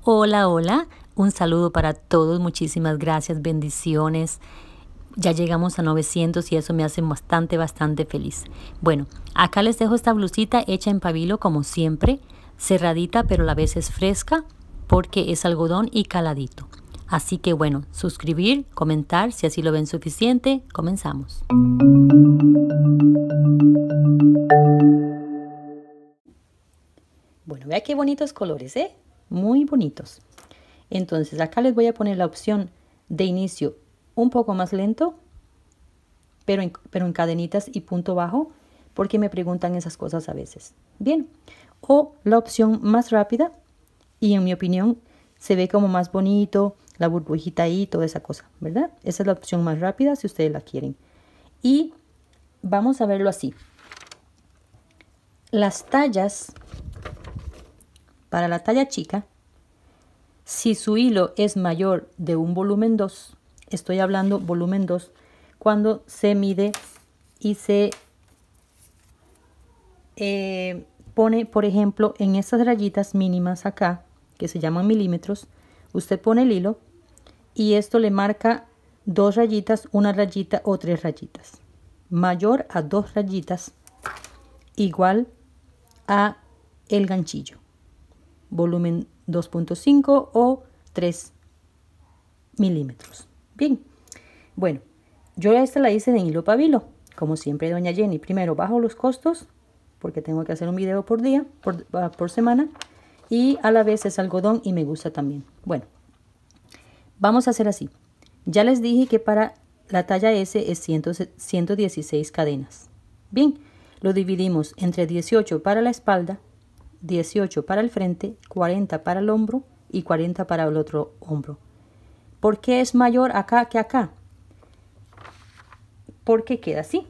Hola, hola, un saludo para todos, muchísimas gracias, bendiciones. Ya llegamos a 900 y eso me hace bastante feliz. Bueno, acá les dejo esta blusita hecha en pabilo como siempre, cerradita pero a la vez es fresca porque es algodón y caladito. Así que bueno, suscribir, comentar, si así lo ven suficiente, comenzamos. Bueno, vea qué bonitos colores, ¿eh? Muy bonitos. Entonces acá les voy a poner la opción de inicio un poco más lento, pero en cadenitas y punto bajo, porque me preguntan esas cosas a veces. Bien, o la opción más rápida y en mi opinión se ve como más bonito, la burbujita ahí, toda esa cosa, ¿verdad? Esa es la opción más rápida si ustedes la quieren. Y vamos a verlo así. Las tallas, para la talla chica, si su hilo es mayor de un volumen 2, estoy hablando volumen 2, cuando se mide y se pone, por ejemplo, en estas rayitas mínimas acá, que se llaman milímetros, usted pone el hilo y esto le marca 2 rayitas, 1 rayita o 3 rayitas. Mayor a 2 rayitas, igual a el ganchillo. Volumen 2.5 o 3 milímetros. Bien, bueno, yo esta la hice en hilo pabilo, como siempre doña Jenny. Primero bajo los costos, porque tengo que hacer un video por día, por semana, y a la vez es algodón y me gusta también. Bueno, vamos a hacer así. Ya les dije que para la talla S es 116 cadenas. Bien, lo dividimos entre 18 para la espalda, 18 para el frente, 40 para el hombro y 40 para el otro hombro. ¿Por qué es mayor acá que acá? Porque queda así.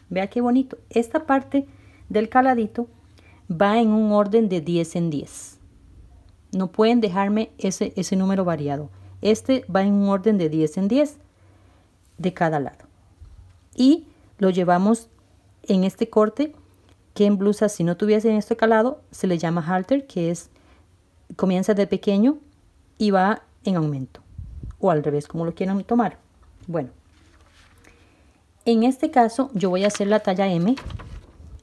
Vea qué bonito. Esta parte del caladito va en un orden de 10 en 10. No pueden dejarme ese número variado. Este va en un orden de 10 en 10 de cada lado. Y lo llevamos en este corte que en blusas, si no tuviesen este calado, se le llama halter, que es comienza de pequeño y va en aumento. O al revés, como lo quieran tomar. Bueno, en este caso yo voy a hacer la talla M.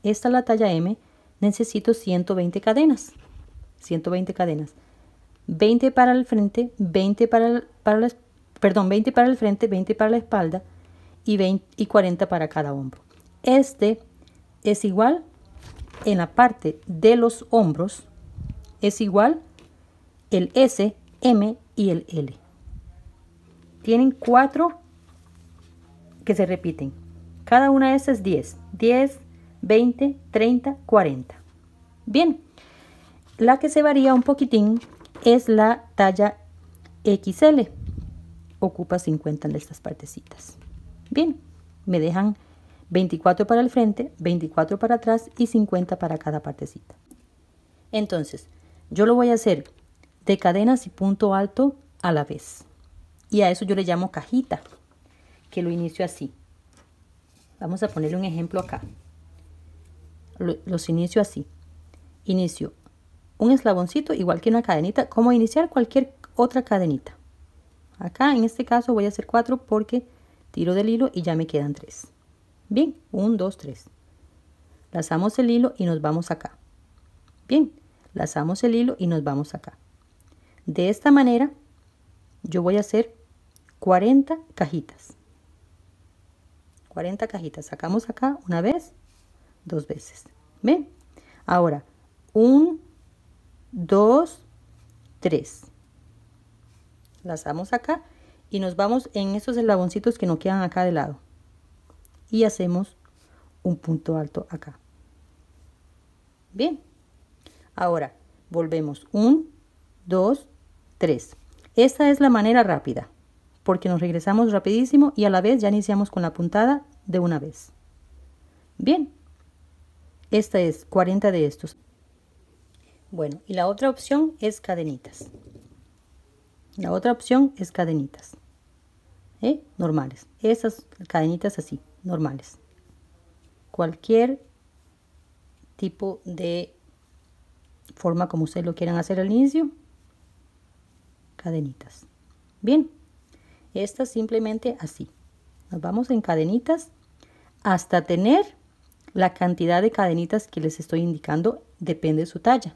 Esta es la talla M. Necesito 120 cadenas. 120 cadenas. 20 para el frente, 20 para el frente, 20 para la espalda y 40 para cada hombro. Este es igual en la parte de los hombros, es igual el S, M y el L. Tienen 4 que se repiten. Cada una de esas es 10. 10, 20, 30, 40. Bien, la que se varía un poquitín es la talla XL. Ocupa 50 de estas partecitas. Bien, me dejan 24 para el frente, 24 para atrás y 50 para cada partecita. Entonces, yo lo voy a hacer de cadenas y punto alto a la vez. Y a eso yo le llamo cajita, que lo inicio así. Vamos a ponerle un ejemplo acá. Los inicio así. Inicio un eslaboncito igual que una cadenita, como iniciar cualquier otra cadenita. Acá en este caso voy a hacer 4 porque tiro del hilo y ya me quedan 3. Bien, 1, 2, 3. Lazamos el hilo y nos vamos acá. Bien, lazamos el hilo y nos vamos acá. De esta manera yo voy a hacer 40 cajitas. 40 cajitas. Sacamos acá una vez, 2 veces. ¿Ven? Ahora, 1, 2, 3. Lazamos acá y nos vamos en esos eslaboncitos que nos quedan acá de lado. Y hacemos un punto alto acá. Bien. Ahora, volvemos. 1, 2, 3. Esta es la manera rápida, porque nos regresamos rapidísimo y a la vez ya iniciamos con la puntada de una vez. Bien. Esta es 40 de estos. Bueno, y la otra opción es cadenitas. La otra opción es cadenitas. Normales. Esas cadenitas así, normales. Cualquier tipo de forma como ustedes lo quieran hacer al inicio, cadenitas. Bien, estas simplemente así. Nos vamos en cadenitas hasta tener la cantidad de cadenitas que les estoy indicando, depende de su talla.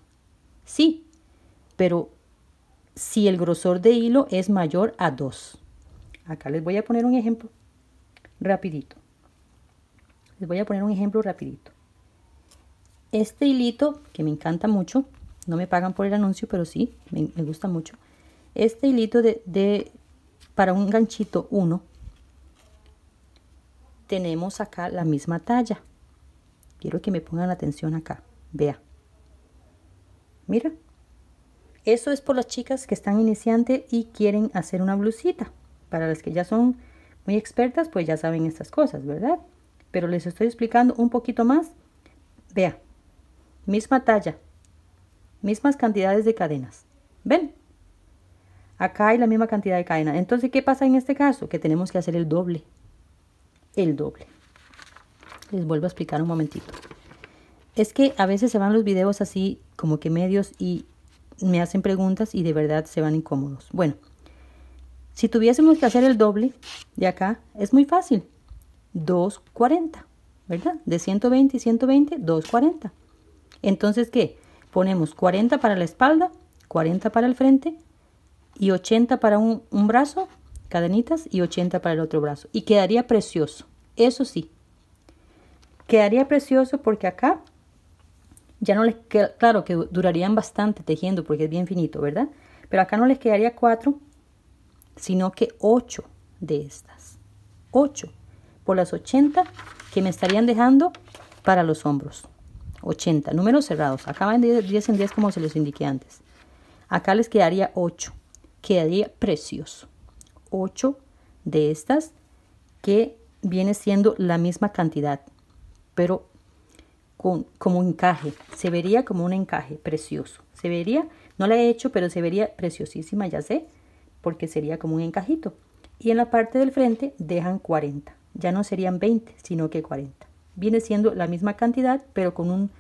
Sí, pero si el grosor de hilo es mayor a 2. Acá les voy a poner un ejemplo rapidito. Este hilito, que me encanta mucho, no me pagan por el anuncio, pero sí, me gusta mucho. Este hilito para un ganchito 1, tenemos acá la misma talla. Quiero que me pongan atención acá. Vea. Mira. Eso es por las chicas que están iniciantes y quieren hacer una blusita. Para las que ya son muy expertas, pues ya saben estas cosas, ¿verdad? Pero les estoy explicando un poquito más. Vea. Misma talla. Mismas cantidades de cadenas. ¿Ven? Acá hay la misma cantidad de cadenas. Entonces, ¿qué pasa en este caso? Que tenemos que hacer el doble. El doble. Les vuelvo a explicar un momentito. Es que a veces se van los videos así como que medios y me hacen preguntas y de verdad se van incómodos. Bueno, si tuviésemos que hacer el doble de acá, es muy fácil. 240, ¿verdad? De 120 y 120, 240. Entonces, ¿qué? Ponemos 40 para la espalda, 40 para el frente y 80 para un brazo, cadenitas, y 80 para el otro brazo. Y quedaría precioso. Eso sí, quedaría precioso porque acá ya no les queda, claro que durarían bastante tejiendo porque es bien finito, ¿verdad? Pero acá no les quedaría 4, sino que 8 de estas. 8 por las 80 que me estarían dejando para los hombros. 80, números cerrados. Acá van de 10 en 10 como se los indiqué antes. Acá les quedaría 8. Quedaría precioso. 8 de estas que viene siendo la misma cantidad, pero como un encaje. Se vería como un encaje precioso. Se vería, no la he hecho, pero se vería preciosísima, ya sé, porque sería como un encajito. Y en la parte del frente dejan 40. Ya no serían 20, sino que 40. Viene siendo la misma cantidad, pero con un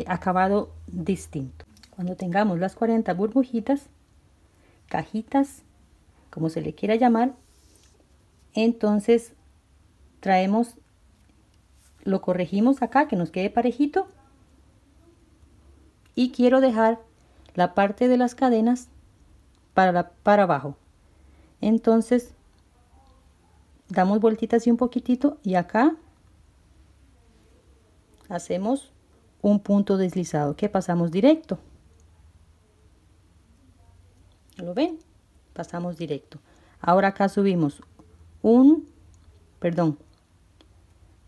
acabado distinto. Cuando tengamos las 40 burbujitas, cajitas, como se le quiera llamar, entonces traemos, lo corregimos acá, que nos quede parejito. Y quiero dejar la parte de las cadenas para abajo. Entonces, damos vueltitas y un poquitito y acá hacemos un punto deslizado que pasamos directo. ¿Lo ven? Pasamos directo. Ahora acá subimos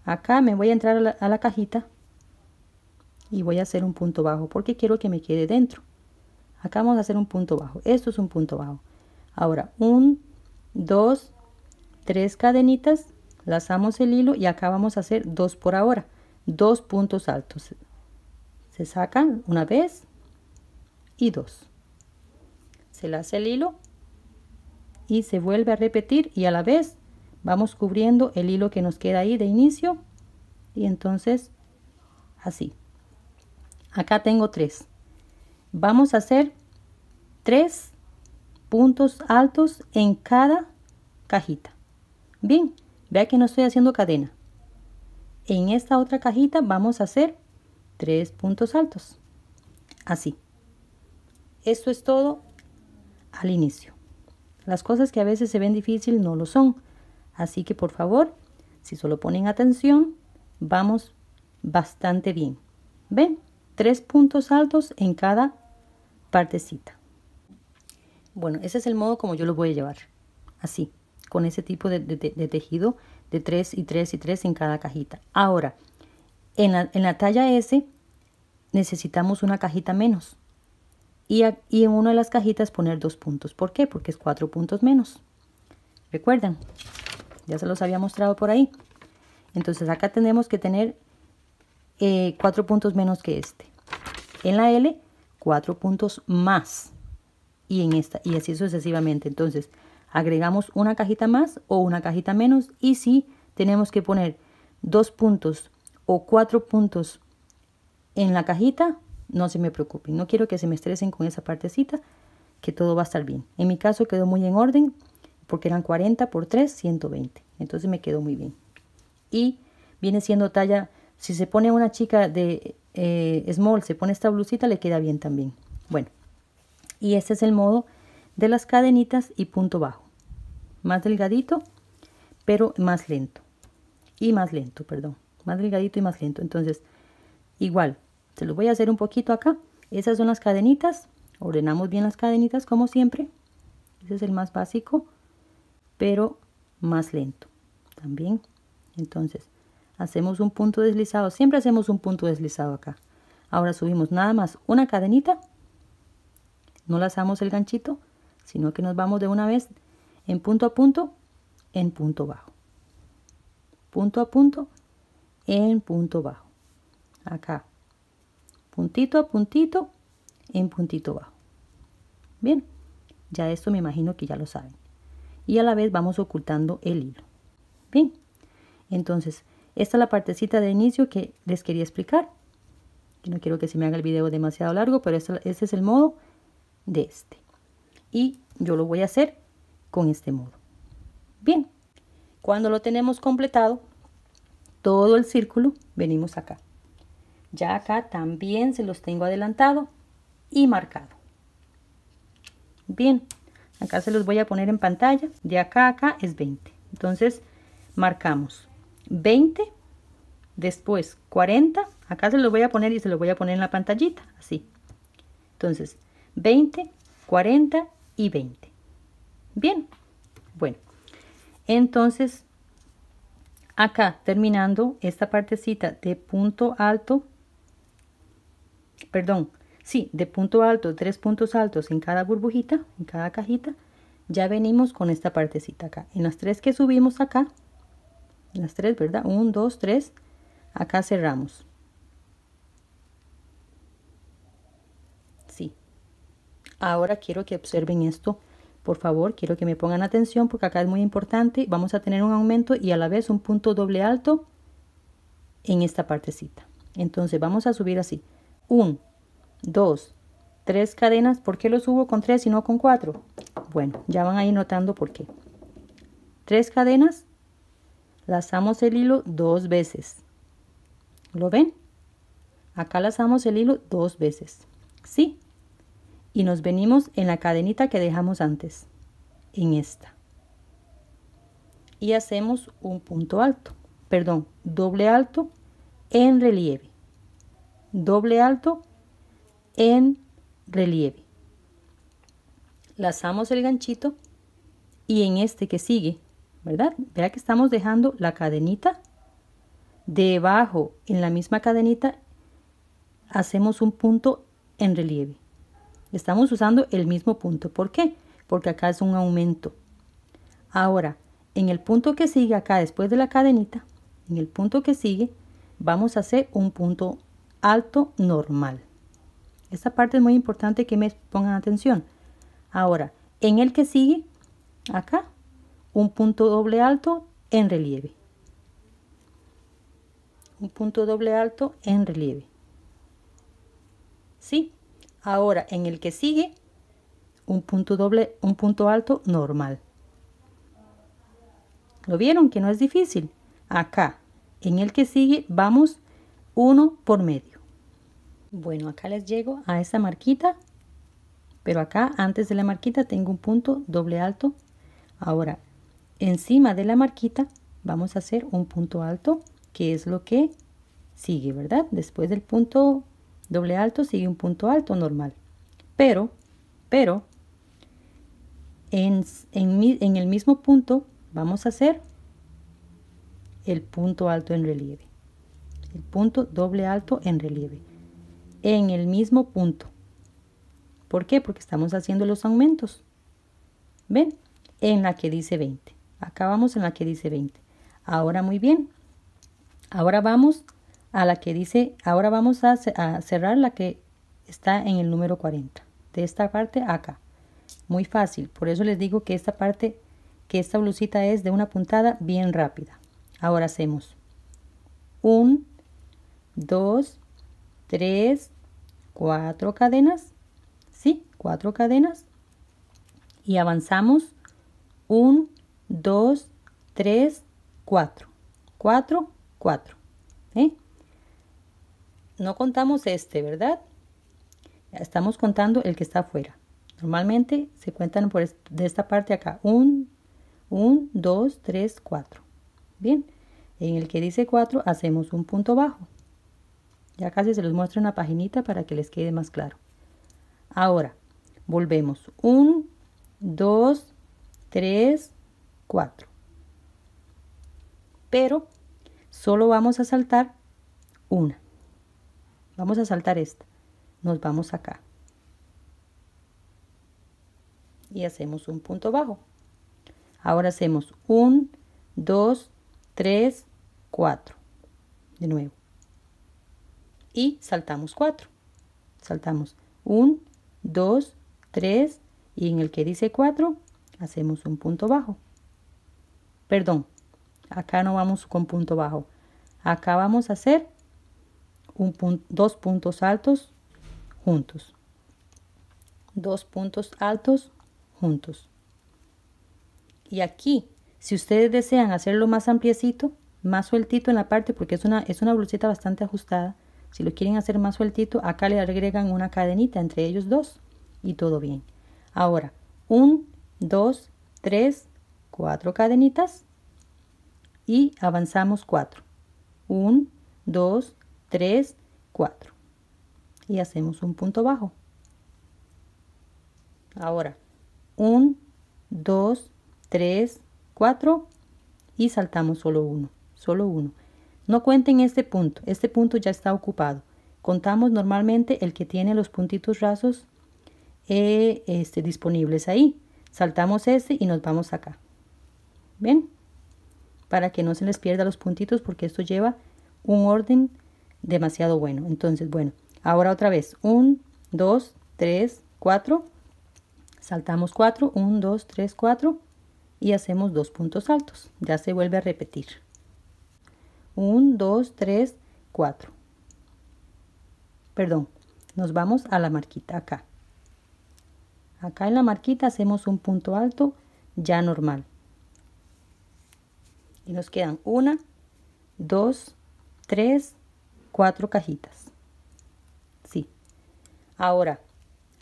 acá me voy a entrar a la cajita y voy a hacer un punto bajo porque quiero que me quede dentro. Acá vamos a hacer un punto bajo. Esto es un punto bajo. Ahora 1, 2, 3 cadenitas, lazamos el hilo y acá vamos a hacer 2 por ahora. 2 puntos altos. Se sacan una vez y 2. Se laza el hilo y se vuelve a repetir y a la vez vamos cubriendo el hilo que nos queda ahí de inicio y entonces así. Acá tengo 3. Vamos a hacer 3 puntos altos en cada cajita. Bien, vea que no estoy haciendo cadena. En esta otra cajita vamos a hacer 3 puntos altos. Así. Esto es todo al inicio. Las cosas que a veces se ven difíciles no lo son. Así que por favor, si solo ponen atención, vamos bastante bien. ¿Ven? 3 puntos altos en cada partecita. Bueno, ese es el modo como yo lo voy a llevar. Así, con ese tipo de tejido de 3 y 3 y 3 en cada cajita. Ahora, en la talla S necesitamos una cajita menos. Y en una de las cajitas poner 2 puntos. ¿Por qué? Porque es 4 puntos menos. ¿Recuerdan? Ya se los había mostrado por ahí. Entonces acá tenemos que tener 4 puntos menos que este. En la L, 4 puntos más. Y en esta, y así sucesivamente. Entonces, agregamos una cajita más o una cajita menos. Y si tenemos que poner 2 puntos o 4 puntos en la cajita, no se me preocupen. No quiero que se me estresen con esa partecita, que todo va a estar bien. En mi caso quedó muy en orden, porque eran 40 por 3, 120. Entonces me quedó muy bien. Y viene siendo talla, si se pone una chica de small, se pone esta blusita, le queda bien también. Bueno, y este es el modo de las cadenitas y punto bajo. Más delgadito, pero más lento. Y más lento, perdón. Más delgadito y más lento. Entonces, igual, se los voy a hacer un poquito acá. Esas son las cadenitas. Ordenamos bien las cadenitas como siempre. Ese es el más básico, pero más lento también. Entonces, hacemos un punto deslizado. Siempre hacemos un punto deslizado acá. Ahora subimos nada más una cadenita. No lazamos el ganchito, sino que nos vamos de una vez en punto a punto, en punto bajo. Punto a punto, en punto bajo. Acá. Puntito a puntito, en puntito bajo. Bien, ya esto me imagino que ya lo saben. Y a la vez vamos ocultando el hilo. Bien, entonces, esta es la partecita de inicio que les quería explicar. Yo no quiero que se me haga el video demasiado largo, pero este es el modo de este. Y yo lo voy a hacer con este modo. Bien, cuando lo tenemos completado, todo el círculo, venimos acá. Ya acá también se los tengo adelantado y marcado. Bien, acá se los voy a poner en pantalla. De acá a acá es 20. Entonces, marcamos 20, después 40. Acá se los voy a poner y se los voy a poner en la pantallita, así. Entonces, 20, 40 y 20. Bien, bueno. Entonces, acá terminando esta partecita de punto alto, perdón, sí, de punto alto, 3 puntos altos en cada burbujita, en cada cajita, ya venimos con esta partecita acá. En las 3 que subimos acá, en las 3, ¿verdad? 1, 2, 3, acá cerramos. Sí. Ahora quiero que observen esto. Por favor, quiero que me pongan atención porque acá es muy importante. Vamos a tener un aumento y a la vez un punto doble alto en esta partecita. Entonces vamos a subir así. 1, 2, 3 cadenas. ¿Por qué lo subo con 3 y no con 4? Bueno, ya van a ir notando por qué. 3 cadenas. Lazamos el hilo 2 veces. ¿Lo ven? Acá lazamos el hilo 2 veces. ¿Sí? Y nos venimos en la cadenita que dejamos antes, en esta. Y hacemos un punto alto, perdón, doble alto en relieve. Doble alto en relieve. Lazamos el ganchito y en este que sigue, ¿verdad? Vea que estamos dejando la cadenita. Debajo, en la misma cadenita, hacemos un punto en relieve. Estamos usando el mismo punto. ¿Por qué? Porque acá es un aumento. Ahora, en el punto que sigue acá, después de la cadenita, en el punto que sigue, vamos a hacer un punto alto normal. Esta parte es muy importante que me pongan atención. Ahora, en el que sigue, acá, un punto doble alto en relieve. Un punto doble alto en relieve. ¿Sí? Ahora, en el que sigue, un punto alto normal. ¿Lo vieron? Que no es difícil. Acá, en el que sigue, vamos uno por medio. Bueno, acá les llego a esa marquita, pero acá, antes de la marquita, tengo un punto doble alto. Ahora, encima de la marquita, vamos a hacer un punto alto, que es lo que sigue, ¿verdad? Después del punto doble alto sigue un punto alto normal, pero en el mismo punto vamos a hacer el punto alto en relieve, el punto doble alto en relieve, en el mismo punto. ¿Por qué? Porque estamos haciendo los aumentos. ¿Ven? En la que dice 20. Acá vamos en la que dice 20. Ahora muy bien. Ahora vamos a la que dice, ahora vamos a cerrar la que está en el número 40. De esta parte acá. Muy fácil. Por eso les digo que esta parte, que esta blusita es de una puntada bien rápida. Ahora hacemos 1, 2, 3, 4 cadenas, ¿sí? 4 cadenas y avanzamos 1, 2, 3, 4, 4, 4, ¿eh? No contamos este, ¿verdad? Estamos contando el que está afuera. Normalmente se cuentan de esta parte acá. 1, 2, 3, 4. Bien, en el que dice 4 hacemos un punto bajo. Ya casi se los muestro en la paginita para que les quede más claro. Ahora, volvemos. 1, 2, 3, 4. Pero solo vamos a saltar una. Vamos a saltar esta. Nos vamos acá. Y hacemos un punto bajo. Ahora hacemos 1, 2, 3, 4. De nuevo. Y saltamos 4. Saltamos 1, 2, 3 y en el que dice 4 hacemos un punto bajo. Perdón, acá no vamos con punto bajo. Acá vamos a hacer dos puntos altos juntos. 2 puntos altos juntos. Y aquí, si ustedes desean hacerlo más ampliecito, más sueltito en la parte, porque es una blusita bastante ajustada, si lo quieren hacer más sueltito, acá le agregan una cadenita entre ellos dos y todo bien. Ahora, 1, 2, 3, 4 cadenitas y avanzamos 4. 1, 2, 3, 4. Y hacemos un punto bajo. Ahora, 1, 2, 3, 4 y saltamos solo uno. No cuenten este punto ya está ocupado. Contamos normalmente el que tiene los puntitos rasos disponibles ahí. Saltamos este y nos vamos acá. ¿Ven? Para que no se les pierda los puntitos porque esto lleva un orden demasiado bueno. Entonces, bueno, ahora otra vez. 1, 2, 3, 4. Saltamos 4. 1, 2, 3, 4. Y hacemos 2 puntos altos. Ya se vuelve a repetir. 1, 2, 3, 4. Perdón, nos vamos a la marquita acá. Acá en la marquita hacemos un punto alto ya normal. Y nos quedan 1, 2, 3, 4 cajitas. Sí. Ahora,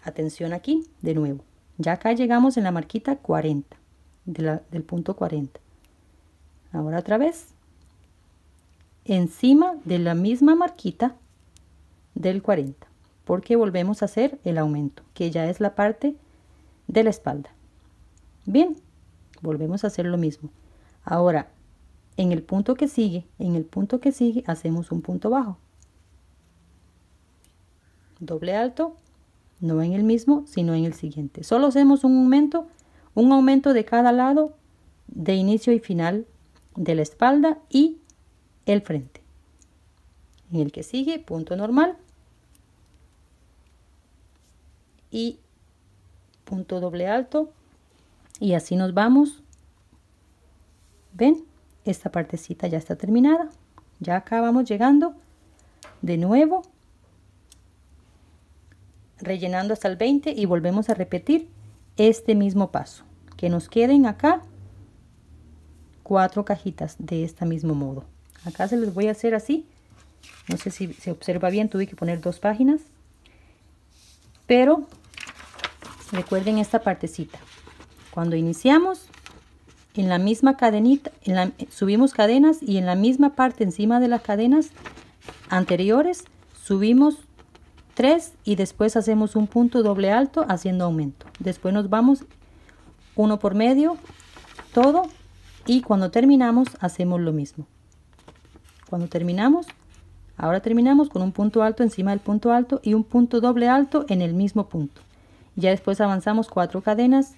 atención aquí, de nuevo. Ya acá llegamos en la marquita 40, del punto 40. Ahora otra vez. Encima de la misma marquita del 40, porque volvemos a hacer el aumento, que ya es la parte de la espalda. Bien, volvemos a hacer lo mismo. Ahora, en el punto que sigue, hacemos un punto bajo. Doble alto, no en el mismo, sino en el siguiente. Solo hacemos un aumento de cada lado, de inicio y final de la espalda y el frente. En el que sigue, punto normal y punto doble alto, y así nos vamos. ¿Ven? Esta partecita ya está terminada. Ya acá vamos llegando de nuevo, rellenando hasta el 20 y volvemos a repetir este mismo paso. Que nos queden acá 4 cajitas de este mismo modo. Acá se los voy a hacer así. No sé si se observa bien, tuve que poner 2 páginas. Pero recuerden esta partecita. Cuando iniciamos, en la misma cadenita, subimos cadenas y en la misma parte encima de las cadenas anteriores subimos 3 y después hacemos un punto doble alto haciendo aumento. Después nos vamos uno por medio, todo, y cuando terminamos hacemos lo mismo. Ahora terminamos con un punto alto encima del punto alto y un punto doble alto en el mismo punto. Ya después avanzamos 4 cadenas,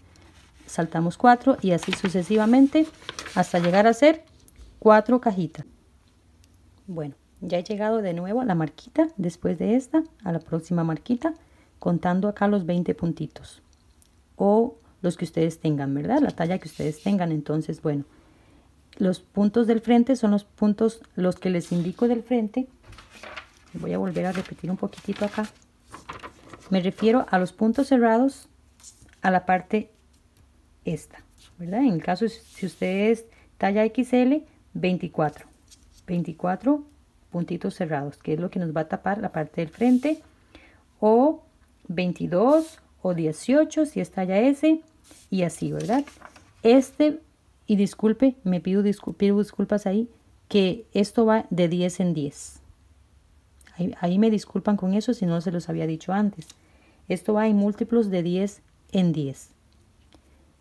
saltamos 4 y así sucesivamente hasta llegar a hacer 4 cajitas. Bueno, ya he llegado de nuevo a la marquita, después de esta, a la próxima marquita, contando acá los 20 puntitos. O los que ustedes tengan, ¿verdad? La talla que ustedes tengan. Entonces, bueno, los puntos del frente son los que les indico del frente. Voy a volver a repetir un poquitito acá. Me refiero a los puntos cerrados a la parte esta, ¿verdad? En el caso, si usted es talla XL, 24 puntitos cerrados, que es lo que nos va a tapar la parte del frente, o 22 o 18 si es talla S, y así, ¿verdad? Y disculpe, pido disculpas ahí, que esto va de 10 en 10. Ahí me disculpan con eso si no se los había dicho antes. Esto va en múltiplos de 10 en 10.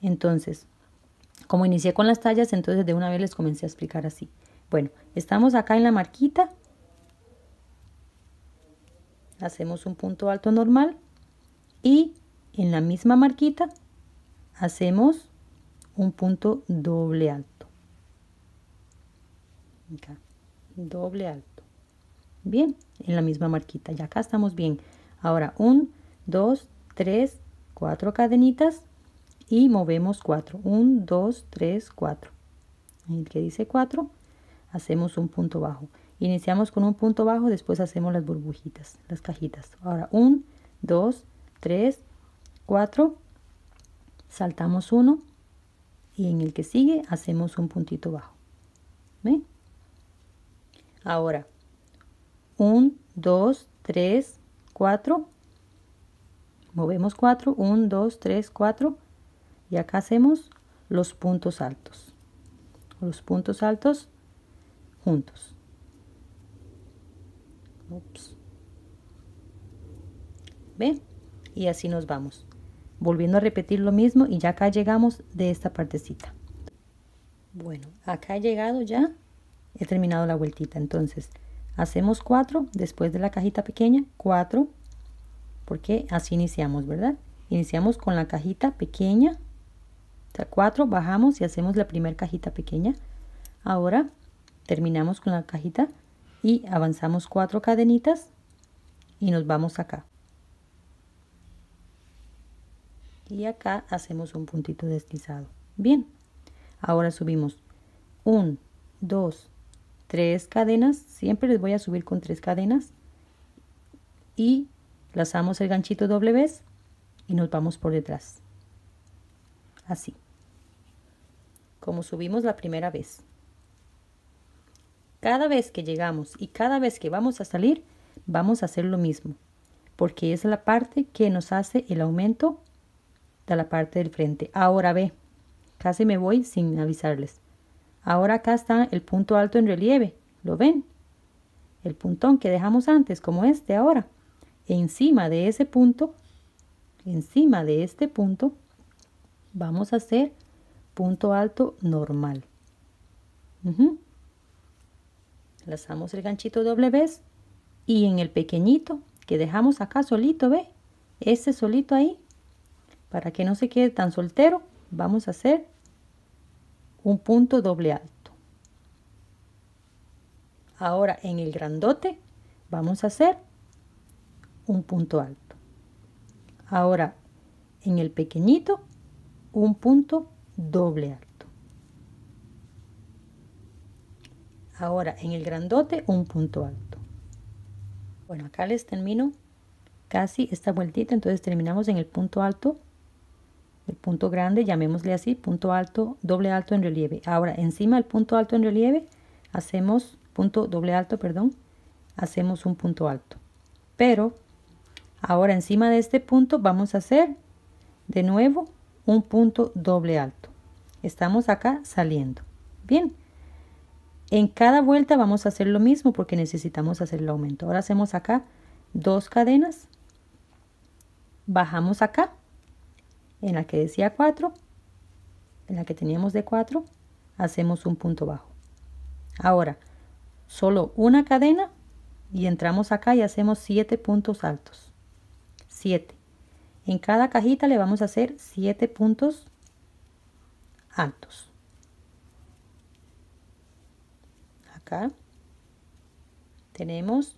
Entonces, como inicié con las tallas, entonces de una vez les comencé a explicar así. Bueno, estamos acá en la marquita. Hacemos un punto alto normal. Y en la misma marquita hacemos un punto doble alto. Acá, doble alto. Bien, en la misma marquita. Ya acá estamos bien. Ahora 1, 2, 3, 4 cadenitas y movemos 4. 1, 2, 3, 4. En el que dice 4, hacemos un punto bajo. Iniciamos con un punto bajo, después hacemos las burbujitas, las cajitas. Ahora 1, 2, 3, 4. Saltamos 1 y en el que sigue hacemos un puntito bajo. ¿Ven? Ahora 1, 2, 3, 4. Movemos 4, 1, 2, 3, 4. Y acá hacemos los puntos altos. Los puntos altos juntos. Ups. ¿Ven? Y así nos vamos. Volviendo a repetir lo mismo y ya acá llegamos de esta partecita. Bueno, acá he llegado ya. He terminado la vueltita. Entonces, hacemos 4 después de la cajita pequeña. 4. Porque así iniciamos, ¿verdad? Iniciamos con la cajita pequeña. O sea, 4, bajamos y hacemos la primera cajita pequeña. Ahora terminamos con la cajita y avanzamos 4 cadenitas y nos vamos acá. Y acá hacemos un puntito deslizado. Bien, ahora subimos 1, 2, 3 cadenas. Siempre les voy a subir con 3 cadenas. Y lazamos el ganchito doble vez y nos vamos por detrás. Así. Como subimos la primera vez. Cada vez que llegamos y cada vez que vamos a salir, vamos a hacer lo mismo. Porque es la parte que nos hace el aumento de la parte del frente. Ahora ve, casi me voy sin avisarles. Ahora acá está el punto alto en relieve. ¿Lo ven? El puntón que dejamos antes, como este ahora. Encima de ese punto, encima de este punto, vamos a hacer punto alto normal. Lazamos el ganchito doble vez y en el pequeñito que dejamos acá solito, ¿ve? Ese solito ahí, para que no se quede tan soltero, vamos a hacer un punto doble alto. Ahora en el grandote vamos a hacer un punto alto. Ahora en el pequeñito un punto doble alto. Ahora en el grandote un punto alto. Bueno, acá les termino casi esta vueltita, entonces terminamos en el punto alto, el punto grande, llamémosle así, punto alto, doble alto en relieve. Ahora encima del punto alto en relieve hacemos punto doble alto, perdón, hacemos un punto alto. Pero ahora encima de este punto vamos a hacer de nuevo un punto doble alto. Estamos acá saliendo. Bien. En cada vuelta vamos a hacer lo mismo porque necesitamos hacer el aumento. Ahora hacemos acá 2 cadenas. Bajamos acá. En la que decía 4. En la que teníamos de 4. Hacemos un punto bajo. Ahora, solo una cadena. Y entramos acá y hacemos 7 puntos altos. 7. En cada cajita le vamos a hacer 7 puntos altos. Acá tenemos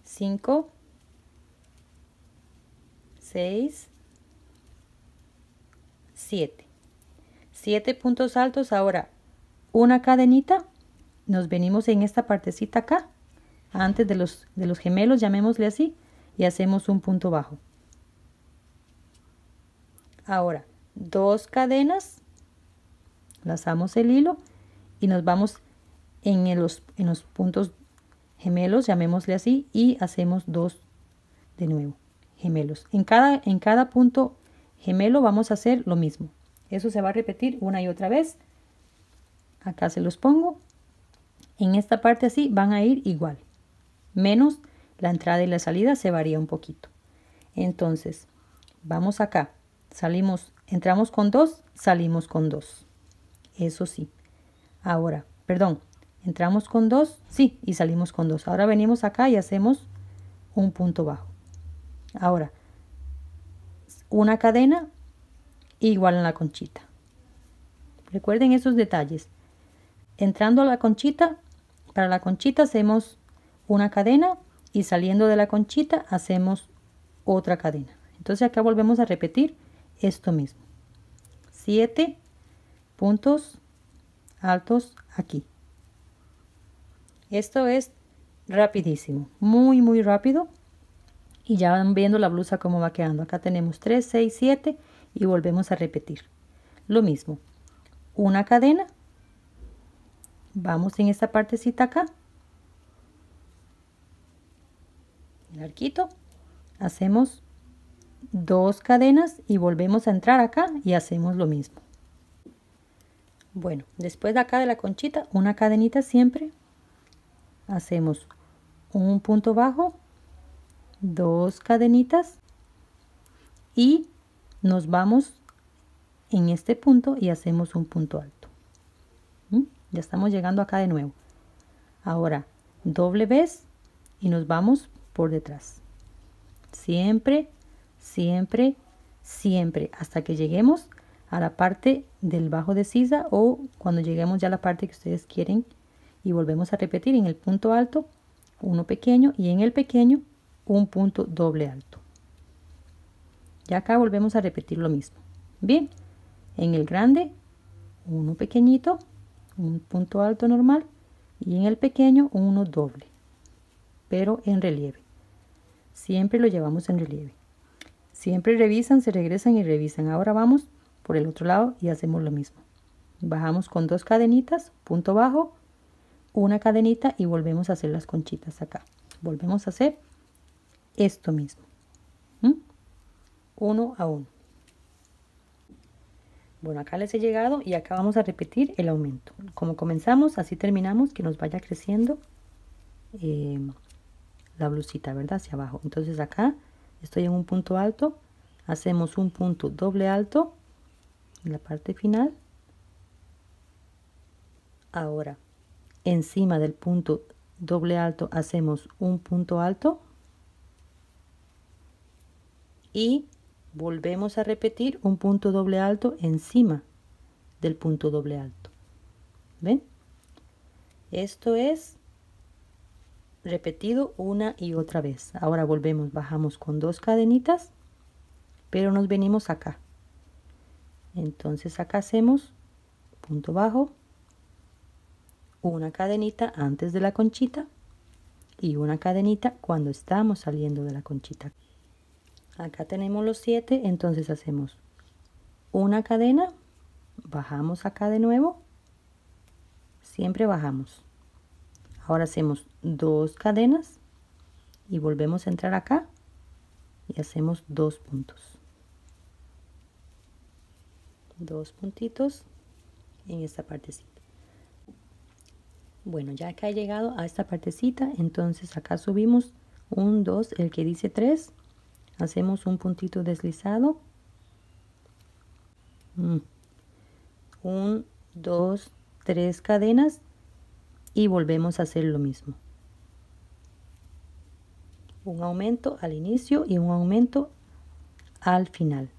5, 6, 7. 7 puntos altos. Ahora una cadenita. Nos venimos en esta partecita acá, antes de los gemelos, llamémosle así, y hacemos un punto bajo. Ahora 2 cadenas, lazamos el hilo y nos vamos en los puntos gemelos, llamémosle así, y hacemos 2 de nuevo gemelos. En cada punto gemelo vamos a hacer lo mismo. Eso se va a repetir una y otra vez. Acá se los pongo. En esta parte así van a ir igual, menos la entrada y la salida se varía un poquito. Entonces vamos acá, salimos, entramos con 2, salimos con 2, eso sí. Ahora, perdón, entramos con 2, sí, y salimos con 2. Ahora venimos acá y hacemos un punto bajo. Ahora una cadena igual en la conchita. Recuerden esos detalles. Entrando a la conchita, para la conchita hacemos una cadena y saliendo de la conchita hacemos otra cadena. Entonces acá volvemos a repetir esto mismo. 7 puntos altos aquí. Esto es rapidísimo, muy rápido. Y ya van viendo la blusa cómo va quedando. Acá tenemos 3, 6, 7 y volvemos a repetir. Lo mismo. Una cadena. Vamos en esta partecita acá. El arquito. Hacemos 2 cadenas y volvemos a entrar acá y hacemos lo mismo. Bueno, después de acá de la conchita, una cadenita siempre. Hacemos un punto bajo, 2 cadenitas y nos vamos en este punto y hacemos un punto alto. Ya estamos llegando acá de nuevo. Ahora doble vez y nos vamos por detrás. Siempre hasta que lleguemos a la parte del bajo de sisa o cuando lleguemos ya a la parte que ustedes quieren, y volvemos a repetir en el punto alto uno pequeño y en el pequeño un punto doble alto. Ya acá volvemos a repetir lo mismo. Bien, en el grande uno pequeñito, un punto alto normal, y en el pequeño uno doble, pero en relieve. Siempre lo llevamos en relieve. Siempre revisan, se regresan y revisan. Ahora vamos por el otro lado y hacemos lo mismo. Bajamos con 2 cadenitas, punto bajo, una cadenita y volvemos a hacer las conchitas acá. Volvemos a hacer esto mismo. Uno a uno. Bueno, acá les he llegado y acá vamos a repetir el aumento. Como comenzamos, así terminamos, que nos vaya creciendo la blusita, ¿verdad? Hacia abajo. Entonces acá estoy en un punto alto, hacemos un punto doble alto en la parte final. Ahora encima del punto doble alto hacemos un punto alto y volvemos a repetir un punto doble alto encima del punto doble alto. ¿Ven? Esto es repetido una y otra vez. Ahora volvemos, bajamos con 2 cadenitas, pero nos venimos acá. Entonces acá hacemos punto bajo, una cadenita antes de la conchita y una cadenita cuando estamos saliendo de la conchita. Acá tenemos los 7, entonces hacemos una cadena, bajamos acá de nuevo, siempre bajamos. Ahora hacemos 2 cadenas y volvemos a entrar acá y hacemos 2 puntos. 2 puntitos en esta partecita. Bueno, ya que he llegado a esta partecita, entonces acá subimos un 2, el que dice 3, hacemos un puntito deslizado, 1, 2, 3 cadenas y volvemos a hacer lo mismo. Un aumento al inicio y un aumento al final.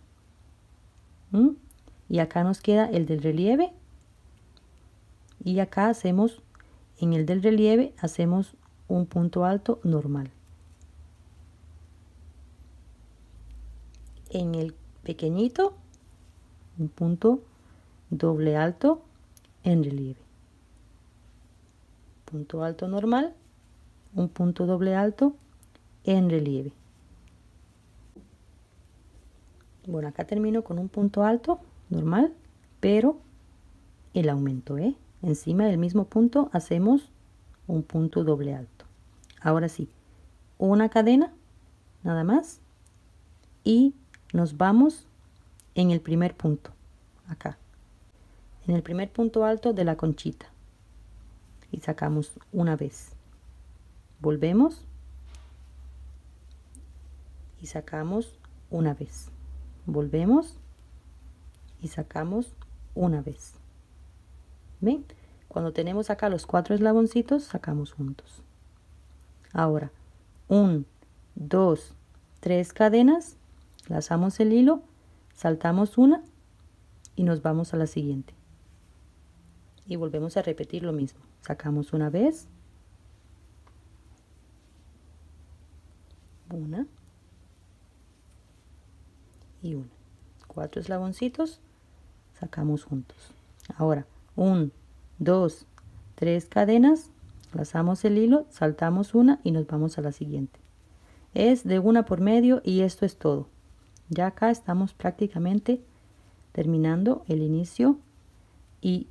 Y acá nos queda el del relieve y acá hacemos, en el del relieve hacemos un punto alto normal. En el pequeñito un punto doble alto en relieve. Punto alto normal, un punto doble alto en relieve. Bueno, acá termino con un punto alto normal, pero el aumento, encima del mismo punto hacemos un punto doble alto. Ahora sí, una cadena nada más y nos vamos en el primer punto, acá, en el primer punto alto de la conchita, y sacamos una vez, volvemos y sacamos una vez, volvemos y sacamos una vez. ¿Ven? Cuando tenemos acá los 4 eslaboncitos, sacamos juntos. Ahora, 1, 2, 3 cadenas, lazamos el hilo, saltamos una y nos vamos a la siguiente. Y volvemos a repetir lo mismo. Sacamos una vez, una y una. 4 eslaboncitos, sacamos juntos. Ahora, 1, 2, 3 cadenas, lazamos el hilo, saltamos una y nos vamos a la siguiente. Es de una por medio y esto es todo. Ya acá estamos prácticamente terminando el inicio y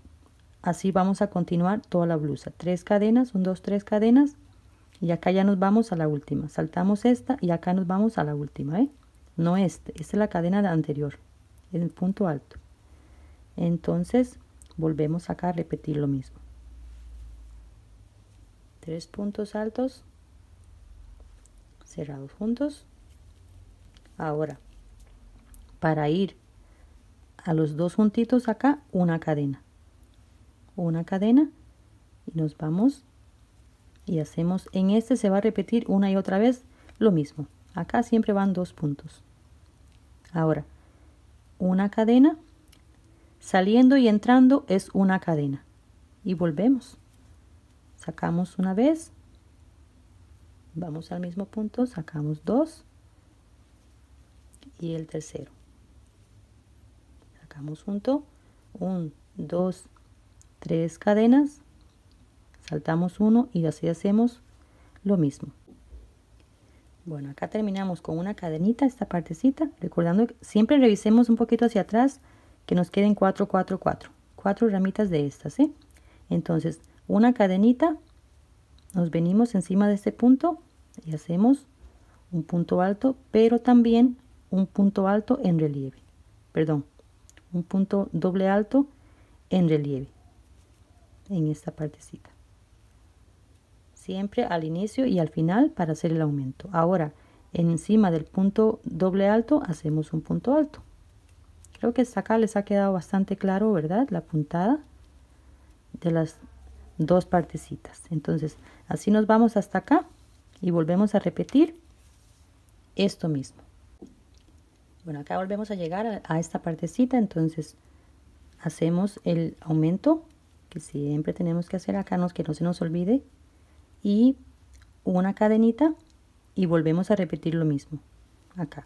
así vamos a continuar toda la blusa. 3 cadenas, 1, 2, 3 cadenas y acá ya nos vamos a la última. Saltamos esta y acá nos vamos a la última, no esta es la cadena anterior, en el punto alto. Entonces volvemos acá a repetir lo mismo. 3 puntos altos cerrados juntos. Ahora, para ir a los 2 juntitos acá, una cadena y nos vamos y hacemos, en este se va a repetir una y otra vez lo mismo. Acá siempre van 2 puntos. Ahora, una cadena, saliendo y entrando es una cadena y volvemos. Sacamos una vez, vamos al mismo punto, sacamos 2 y el tercero. Sacamos junto, 1, 2, 3 cadenas, saltamos 1 y así hacemos lo mismo. Bueno, acá terminamos con una cadenita esta partecita, recordando que siempre revisemos un poquito hacia atrás que nos queden 4 ramitas de estas, Entonces, una cadenita, nos venimos encima de este punto y hacemos un punto alto, pero también un punto alto en relieve, perdón, un punto doble alto en relieve en esta partecita, siempre al inicio y al final para hacer el aumento. Ahora encima del punto doble alto hacemos un punto alto. Creo que hasta acá les ha quedado bastante claro, ¿verdad? La puntada de las 2 partecitas. Entonces así nos vamos hasta acá y volvemos a repetir esto mismo. Bueno, acá volvemos a llegar a esta partecita, entonces hacemos el aumento que siempre tenemos que hacer acá, que no se nos olvide, y una cadenita y volvemos a repetir lo mismo acá.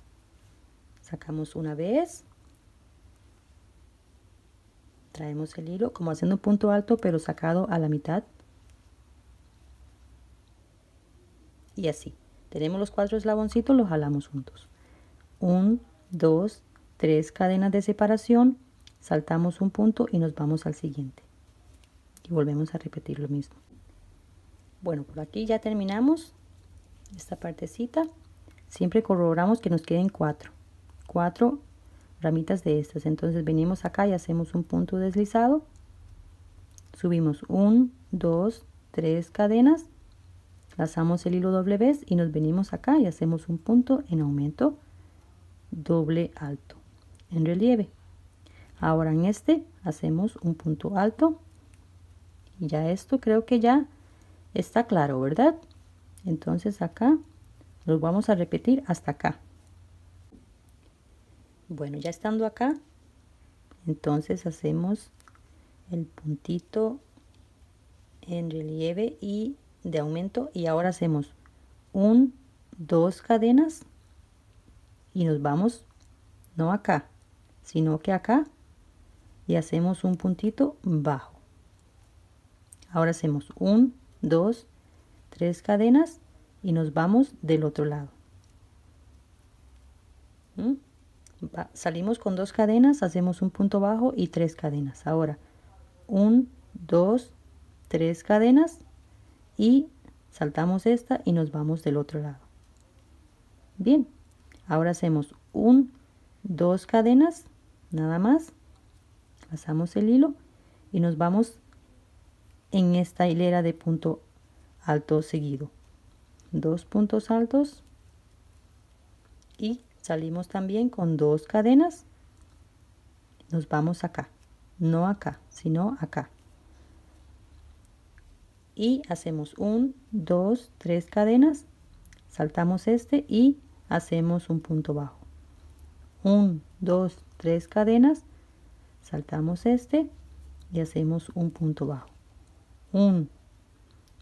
Sacamos una vez, traemos el hilo como haciendo un punto alto pero sacado a la mitad y así. Tenemos los 4 eslaboncitos, los jalamos juntos. 1, 2, 3 cadenas de separación, saltamos un punto y nos vamos al siguiente. Y volvemos a repetir lo mismo. Bueno, por aquí ya terminamos esta partecita. Siempre corroboramos que nos queden 4 ramitas de estas. Entonces venimos acá y hacemos un punto deslizado. Subimos 1, 2, 3 cadenas. Lazamos el hilo doble vez y nos venimos acá y hacemos un punto en aumento doble alto en relieve. Ahora en este hacemos un punto alto y ya esto creo que ya está claro, ¿verdad? Entonces acá los vamos a repetir hasta acá. Bueno, ya estando acá, entonces hacemos el puntito en relieve y de aumento y ahora hacemos 1, 2 cadenas y nos vamos no acá sino que acá y hacemos un puntito bajo. Ahora hacemos 1, 2, 3 cadenas y nos vamos del otro lado. salimos con 2 cadenas, hacemos un punto bajo y 3 cadenas. Ahora 1, 2, 3 cadenas y saltamos esta y nos vamos del otro lado. Bien, ahora hacemos 1, 2 cadenas, nada más, pasamos el hilo y nos vamos en esta hilera de punto alto seguido. 2 puntos altos y salimos también con 2 cadenas. Nos vamos acá, no acá, sino acá. Y hacemos 1, 2, 3 cadenas, saltamos este y hacemos un punto bajo. 1, 2, 3 cadenas, saltamos este y hacemos un punto bajo. 1,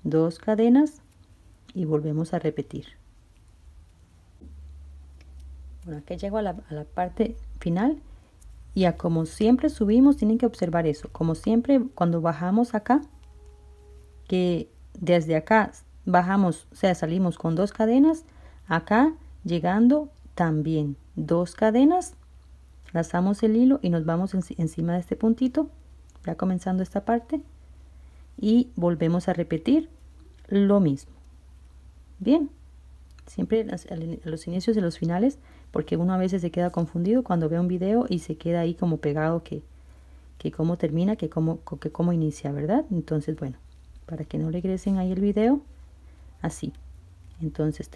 2 cadenas y volvemos a repetir. Bueno, aquí llego a la parte final y a como siempre subimos, tienen que observar eso. Como siempre, cuando bajamos acá, que desde acá bajamos, o sea, salimos con 2 cadenas, acá llegando también 2 cadenas, lazamos el hilo y nos vamos encima de este puntito, ya comenzando esta parte, y volvemos a repetir lo mismo. Bien, siempre a los inicios y los finales, porque uno a veces se queda confundido cuando ve un video y se queda ahí como pegado que cómo termina, que cómo inicia, ¿verdad? Entonces, bueno, para que no regresen ahí el video, así. Entonces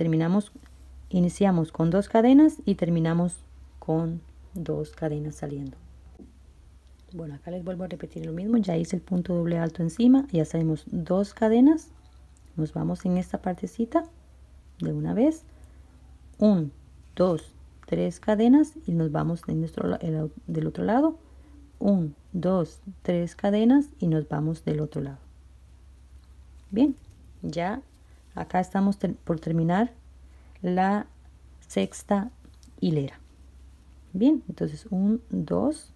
iniciamos con 2 cadenas y terminamos con 2 cadenas saliendo. Bueno, acá les vuelvo a repetir lo mismo, ya hice el punto doble alto encima y hacemos 2 cadenas, nos vamos en esta partecita de una vez, 1, 2, 3 cadenas y nos vamos del otro lado, 1, 2, 3 cadenas y nos vamos del otro lado. Bien, ya acá estamos por terminar la sexta hilera. Bien, entonces 1, 2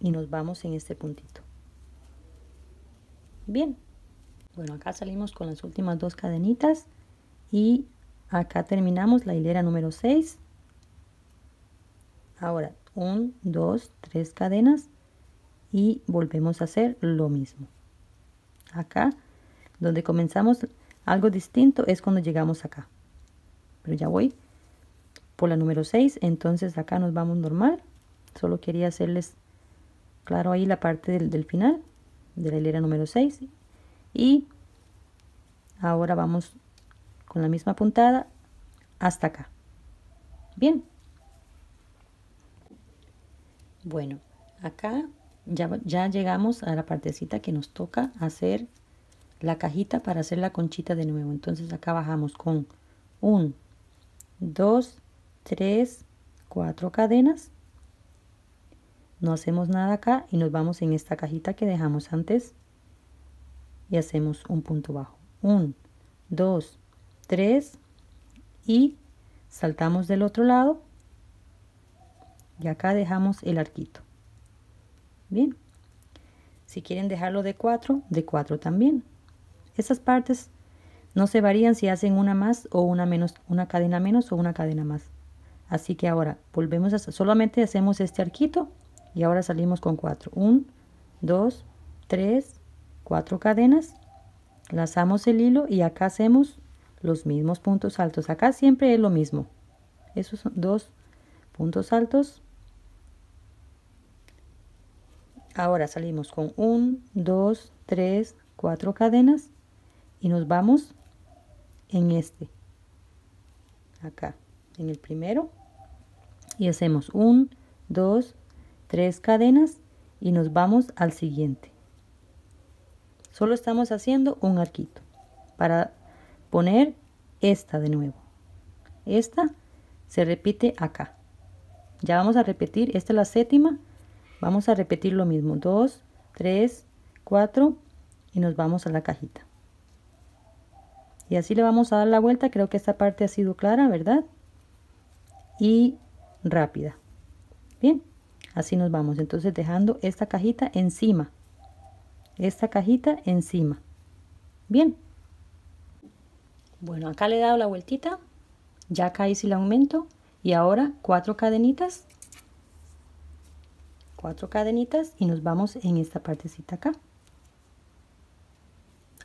y nos vamos en este puntito. Bien, bueno, acá salimos con las últimas 2 cadenitas y acá terminamos la hilera número 6. Ahora 1, 2, 3 cadenas y volvemos a hacer lo mismo. Acá donde comenzamos algo distinto es cuando llegamos acá, pero ya voy por la número 6, entonces acá nos vamos normal. Solo quería hacerles claro ahí la parte del final de la hilera número 6 y ahora vamos con la misma puntada hasta acá. Bien, bueno, acá ya llegamos a la partecita que nos toca hacer la cajita para hacer la conchita de nuevo. Entonces acá bajamos con 1, 2, 3, 4 cadenas, no hacemos nada acá y nos vamos en esta cajita que dejamos antes y hacemos un punto bajo. 1, 2, 3 y saltamos del otro lado y acá dejamos el arquito. Bien, si quieren dejarlo de 4 también. Estas partes no se varían si hacen una más o una menos, una cadena menos o una cadena más. Así que ahora volvemos a solamente hacemos este arquito y ahora salimos con 4. 1, 2, 3, 4 cadenas, lazamos el hilo y acá hacemos los mismos puntos altos. Acá siempre es lo mismo. Esos son 2 puntos altos. Ahora salimos con 1, 2, 3, 4 cadenas y nos vamos en este, acá, en el primero y hacemos 1, 2, 3 cadenas y nos vamos al siguiente. Solo estamos haciendo un arquito para poner esta de nuevo. Esta se repite acá. Ya vamos a repetir, esta es la séptima. Vamos a repetir lo mismo, 2, 3, 4 y nos vamos a la cajita. Y así le vamos a dar la vuelta. Creo que esta parte ha sido clara, ¿verdad? Y rápida. Bien, así nos vamos. Entonces dejando esta cajita encima. Esta cajita encima. Bien. Bueno, acá le he dado la vueltita. Ya acá hice el aumento. Y ahora 4 cadenitas y nos vamos en esta partecita acá.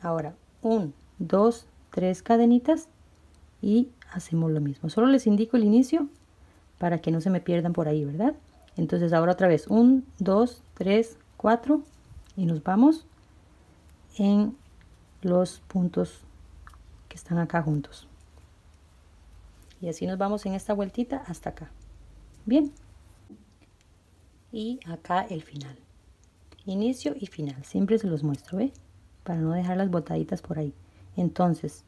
Ahora 1, 2, 3 cadenitas y hacemos lo mismo. Solo les indico el inicio para que no se me pierdan por ahí, ¿verdad? Entonces ahora otra vez 1, 2, 3, 4 y nos vamos en los puntos que están acá juntos. Y así nos vamos en esta vueltita hasta acá. Bien. Y acá el final. Inicio y final. Siempre se los muestro, ¿ve? Para no dejar las botaditas por ahí. Entonces,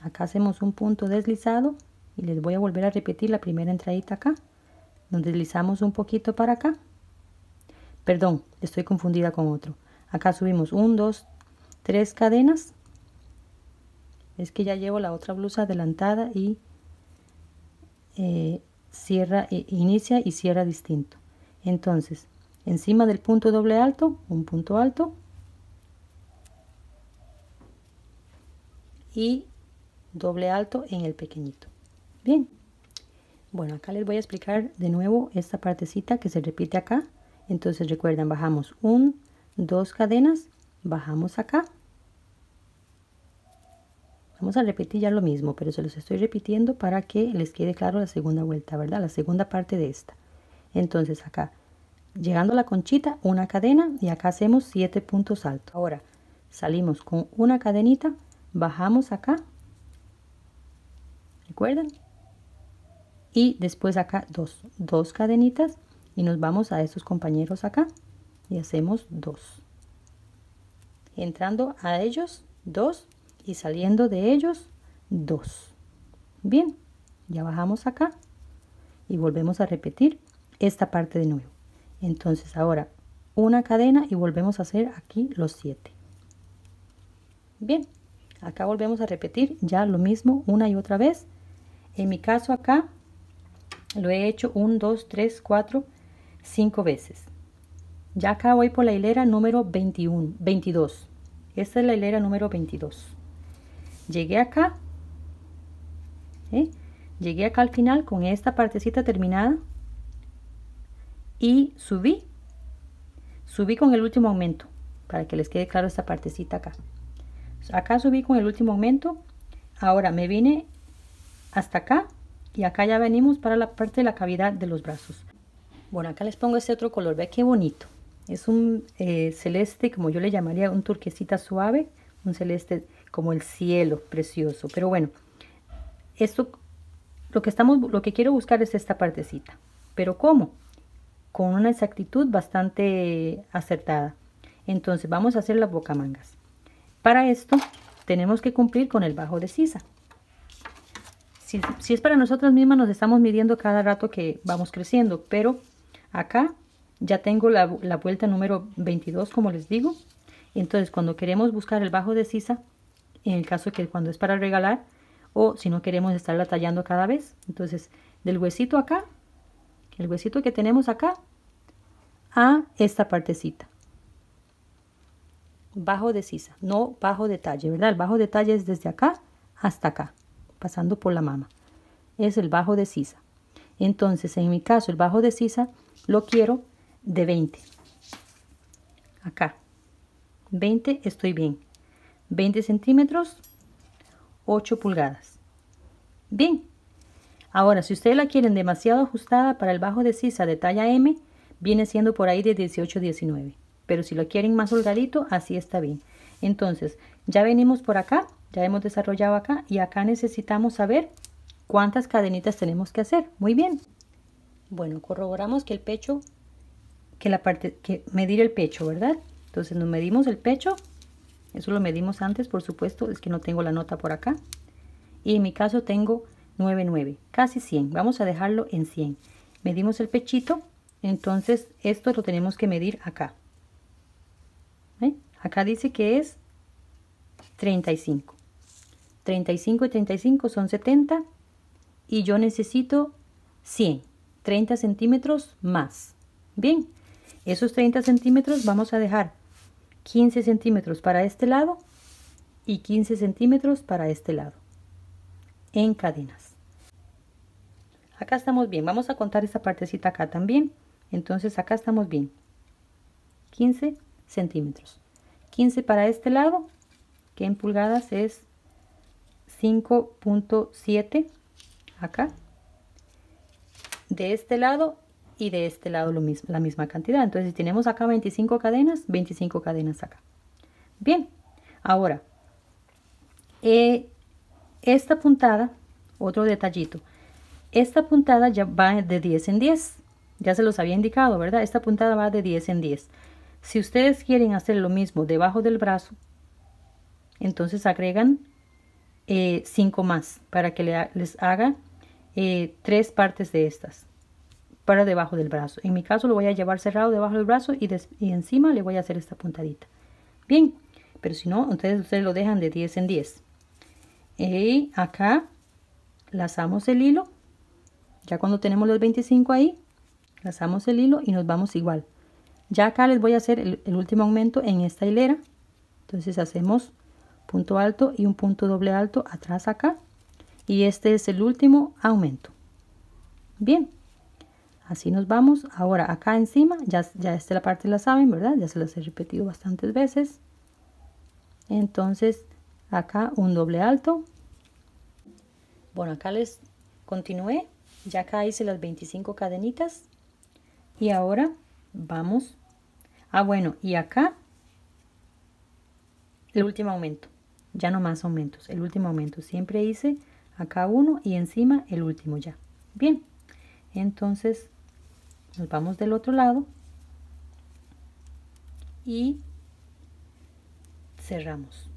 acá hacemos un punto deslizado y les voy a volver a repetir la primera entradita acá. Nos deslizamos un poquito para acá. Perdón, estoy confundida con otro. Acá subimos 1, 2, 3 cadenas. Es que ya llevo la otra blusa adelantada y inicia y cierra distinto. Entonces, encima del punto doble alto, un punto alto y doble alto en el pequeñito. Bien. Bueno, acá les voy a explicar de nuevo esta partecita que se repite acá. Entonces recuerdan, bajamos 1, 2 cadenas, bajamos acá. Vamos a repetir ya lo mismo, pero se los estoy repitiendo para que les quede claro la segunda vuelta, ¿verdad? La segunda parte de esta. Entonces acá, llegando a la conchita, una cadena y acá hacemos 7 puntos altos. Ahora salimos con una cadenita, bajamos acá. ¿Recuerdan? Y después acá dos cadenitas y nos vamos a esos compañeros acá y hacemos 2. Entrando a ellos 2 y saliendo de ellos 2. Bien, ya bajamos acá y volvemos a repetir esta parte de nuevo. Entonces ahora una cadena y volvemos a hacer aquí los 7. Bien, acá volvemos a repetir ya lo mismo una y otra vez. En mi caso acá lo he hecho 1, 2, 3, 4, 5 veces. Ya acá voy por la hilera número 22. Esta es la hilera número 22. Llegué acá. Llegué acá al final con esta partecita terminada. Y subí con el último aumento. Para que les quede claro esta partecita acá. Acá subí con el último aumento. Ahora me vine hasta acá. Y acá ya venimos para la parte de la cavidad de los brazos. Bueno, acá les pongo este otro color. Vean qué bonito. Es un celeste, como yo le llamaría, un turquesita suave. Un celeste como el cielo, precioso. Pero bueno, esto, lo que quiero buscar es esta partecita. ¿Pero cómo? Con una exactitud bastante acertada. Entonces vamos a hacer las bocamangas. Para esto tenemos que cumplir con el bajo de sisa. Si es para nosotras mismas, nos estamos midiendo cada rato que vamos creciendo, pero acá ya tengo la vuelta número 22, como les digo. Entonces, cuando queremos buscar el bajo de sisa, en el caso que cuando es para regalar, o si no queremos estarla tallando cada vez, entonces del huesito acá, el huesito que tenemos acá, a esta partecita. Bajo de sisa, no bajo de talle, ¿verdad? El bajo de talle es desde acá hasta acá, pasando por la mama. Es el bajo de sisa. Entonces, en mi caso, el bajo de sisa lo quiero de 20. Acá. 20, estoy bien. 20 centímetros, 8 pulgadas. Bien. Ahora, si ustedes la quieren demasiado ajustada para el bajo de sisa de talla M, viene siendo por ahí de 18, 19. Pero si lo quieren más holgadito, así está bien. Entonces, ya venimos por acá. Ya hemos desarrollado acá y acá necesitamos saber cuántas cadenitas tenemos que hacer. Muy bien. Bueno, corroboramos que el pecho, que medir el pecho, ¿verdad? Entonces nos medimos el pecho. Eso lo medimos antes, por supuesto, es que no tengo la nota por acá. Y en mi caso tengo 9,9, casi 100. Vamos a dejarlo en 100. Medimos el pechito, entonces esto lo tenemos que medir acá. Acá dice que es 35. 35 y 35 son 70 y yo necesito 100, 30 centímetros más. Bien, esos 30 centímetros vamos a dejar 15 centímetros para este lado y 15 centímetros para este lado en cadenas. Acá estamos bien. Vamos a contar esta partecita acá también. Entonces acá estamos bien. 15 centímetros. 15 para este lado, que en pulgadas es 5.7 acá. De este lado y de este lado lo mismo, la misma cantidad. Entonces si tenemos acá 25 cadenas, 25 cadenas acá. Bien, ahora esta puntada, otro detallito. Esta puntada ya va de 10 en 10. Ya se los había indicado, ¿verdad? Esta puntada va de 10 en 10. Si ustedes quieren hacer lo mismo debajo del brazo, entonces agregan 5 más para que les haga 3 partes de estas para debajo del brazo. En mi caso lo voy a llevar cerrado debajo del brazo y encima le voy a hacer esta puntadita. Bien, pero si no, entonces ustedes lo dejan de 10 en 10. Y acá lazamos el hilo. Ya cuando tenemos los 25 ahí, lazamos el hilo y nos vamos igual. Ya acá les voy a hacer el último aumento en esta hilera. Entonces hacemos punto alto y un punto doble alto atrás acá. Y este es el último aumento. Bien, así nos vamos. Ahora acá encima, ya esta la parte la saben, ¿verdad? Ya se las he repetido bastantes veces. Entonces acá un doble alto. Bueno, acá les continué. Ya acá hice las 25 cadenitas. Y ahora vamos. Bueno, y acá el último aumento. Ya no más aumentos. El último aumento. Siempre hice acá uno y encima el último ya. Bien. Entonces nos vamos del otro lado. Y cerramos.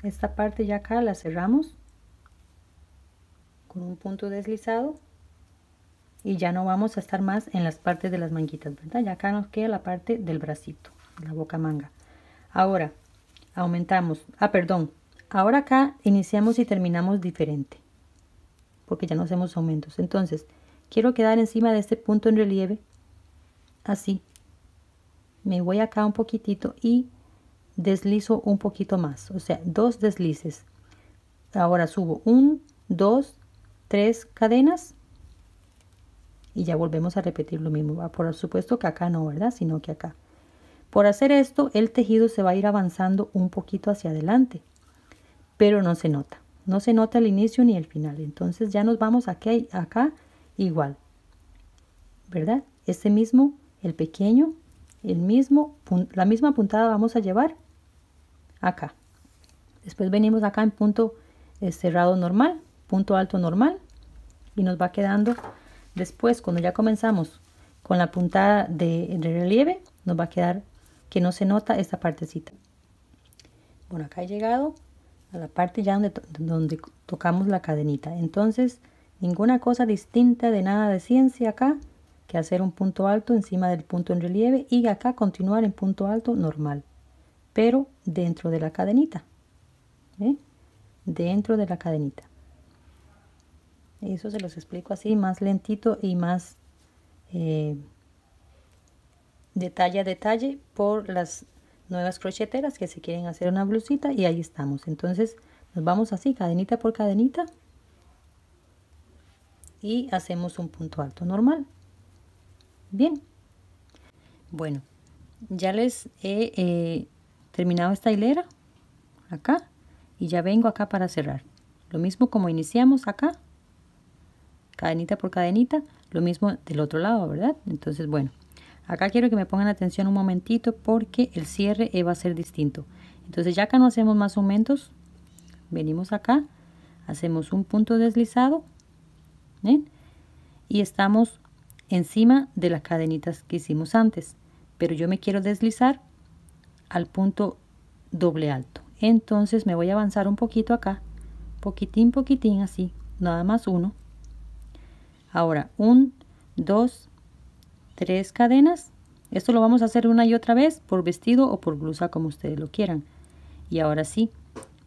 Esta parte ya acá la cerramos con un punto deslizado. Y ya no vamos a estar más en las partes de las manguitas, ¿verdad? Ya acá nos queda la parte del bracito, la boca manga. Ahora, aumentamos. Perdón. Ahora acá iniciamos y terminamos diferente. Porque ya no hacemos aumentos. Entonces, quiero quedar encima de este punto en relieve. Así. Me voy acá un poquitito y deslizo un poquito más. O sea, 2 deslices. Ahora subo 1, 2, 3 cadenas. Y ya volvemos a repetir lo mismo. Por supuesto que acá no, ¿verdad? Sino que acá. Por hacer esto, el tejido se va a ir avanzando un poquito hacia adelante. Pero no se nota. No se nota el inicio ni el final. Entonces ya nos vamos acá igual. ¿Verdad? Este mismo, el pequeño, la misma puntada vamos a llevar acá. Después venimos acá en punto cerrado normal, punto alto normal. Y nos va quedando... Después, cuando ya comenzamos con la puntada de relieve, nos va a quedar que no se nota esta partecita. Bueno, acá he llegado a la parte ya donde tocamos la cadenita. Entonces, ninguna cosa distinta de nada de ciencia acá que hacer un punto alto encima del punto en relieve y acá continuar en punto alto normal, pero dentro de la cadenita. Dentro de la cadenita. Eso se los explico así, más lentito y más detalle a detalle por las nuevas crocheteras que se quieren hacer una blusita y ahí estamos. Entonces nos vamos así, cadenita por cadenita y hacemos un punto alto normal. Bien. Bueno, ya les he terminado esta hilera acá y ya vengo acá para cerrar. Lo mismo como iniciamos acá. Cadenita por cadenita, lo mismo del otro lado, ¿verdad? Entonces, bueno, acá quiero que me pongan atención un momentito porque el cierre va a ser distinto. Entonces, ya acá no hacemos más aumentos, venimos acá, hacemos un punto deslizado, ¿ven? Y estamos encima de las cadenitas que hicimos antes, pero yo me quiero deslizar al punto doble alto. Entonces, me voy a avanzar un poquito acá, poquitín, así, nada más uno. Ahora, 1, 2, 3 cadenas. Esto lo vamos a hacer una y otra vez por vestido o por blusa, como ustedes lo quieran. Y ahora sí,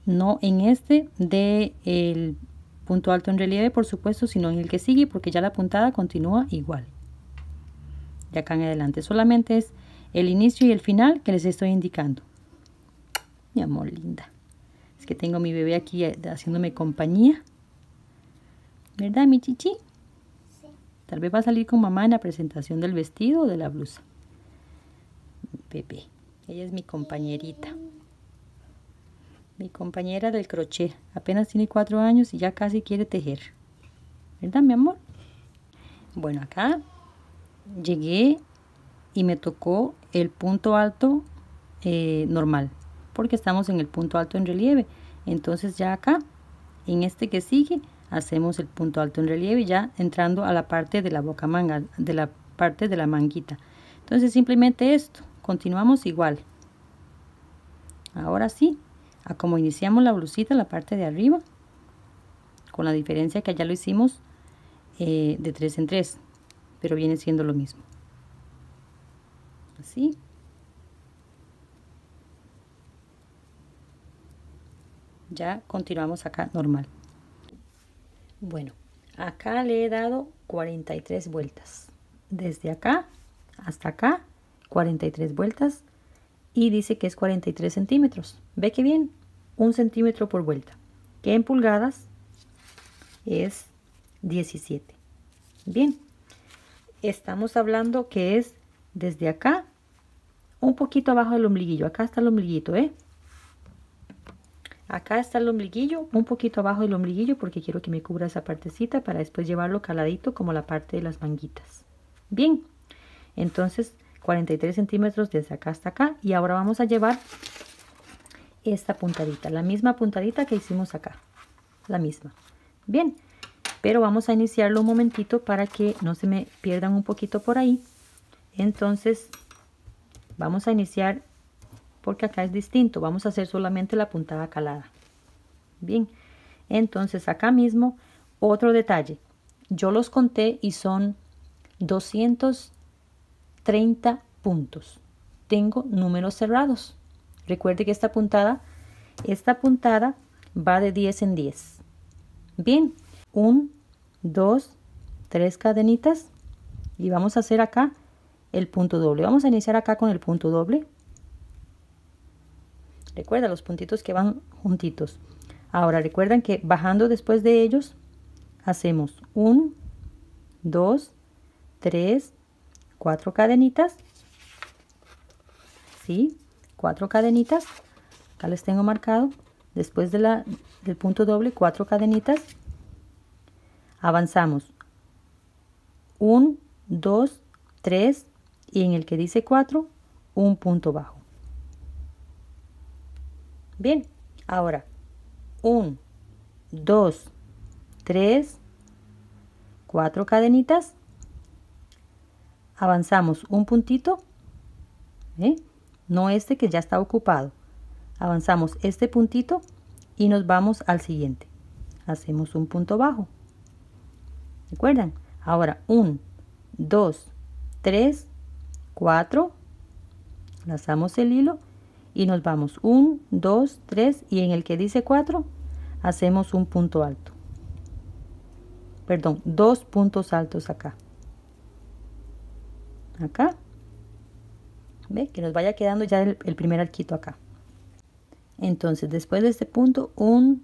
no en este de el punto alto en relieve, por supuesto, sino en el que sigue, porque ya la puntada continúa igual. De acá en adelante, solamente es el inicio y el final que les estoy indicando. Mi amor linda. Es que tengo a mi bebé aquí haciéndome compañía. ¿Verdad, mi chichi? Tal vez va a salir con mamá en la presentación del vestido o de la blusa. Pepe, ella es mi compañerita. Mi compañera del crochet. Apenas tiene 4 años y ya casi quiere tejer. ¿Verdad, mi amor? Bueno, acá llegué y me tocó el punto alto normal, porque estamos en el punto alto en relieve. Entonces ya acá, en este que sigue, hacemos el punto alto en relieve, ya entrando a la parte de la bocamanga, de la parte de la manguita. Entonces simplemente esto, continuamos igual. Ahora sí, a como iniciamos la blusita, la parte de arriba, con la diferencia que allá lo hicimos de 3 en 3, pero viene siendo lo mismo. Así. Ya continuamos acá normal. Bueno, acá le he dado 43 vueltas. Desde acá hasta acá, 43 vueltas. Y dice que es 43 centímetros. ¿Ve qué bien? 1 centímetro por vuelta. Que en pulgadas es 17. Bien. Estamos hablando que es desde acá, un poquito abajo del ombliguillo. Acá está el ombliguito, ¿eh? Acá está el ombliguillo, un poquito abajo del ombliguillo porque quiero que me cubra esa partecita para después llevarlo caladito como la parte de las manguitas. Bien, entonces 43 centímetros desde acá hasta acá y ahora vamos a llevar esta puntadita, la misma puntadita que hicimos acá, la misma. Bien, pero vamos a iniciarlo un momentito para que no se me pierdan un poquito por ahí. Entonces vamos a iniciar porque acá es distinto, vamos a hacer solamente la puntada calada. Bien, entonces acá mismo otro detalle, yo los conté y son 230 puntos. Tengo números cerrados. Recuerde que esta puntada va de 10 en 10. Bien, 1, 2, 3 cadenitas y vamos a hacer acá el punto doble. Vamos a iniciar acá con el punto doble. Recuerda los puntitos que van juntitos. Ahora recuerdan que bajando después de ellos hacemos 1, 2, 3, 4 cadenitas. ¿Sí? 4 cadenitas. Acá les tengo marcado. Después de del punto doble, 4 cadenitas. Avanzamos 1, 2, 3 y en el que dice 4, un punto bajo. Bien, ahora 1, 2, 3, 4 cadenitas, avanzamos un puntito, no este que ya está ocupado, avanzamos este puntito y nos vamos al siguiente, hacemos un punto bajo, ¿recuerdan? Ahora 1, 2, 3, 4, lazamos el hilo y nos vamos 1, 2, 3 y en el que dice 4 hacemos un punto alto. Perdón, 2 puntos altos acá. Acá. ¿Ve? Que nos vaya quedando ya el primer arquito acá. Entonces, después de este punto, 1,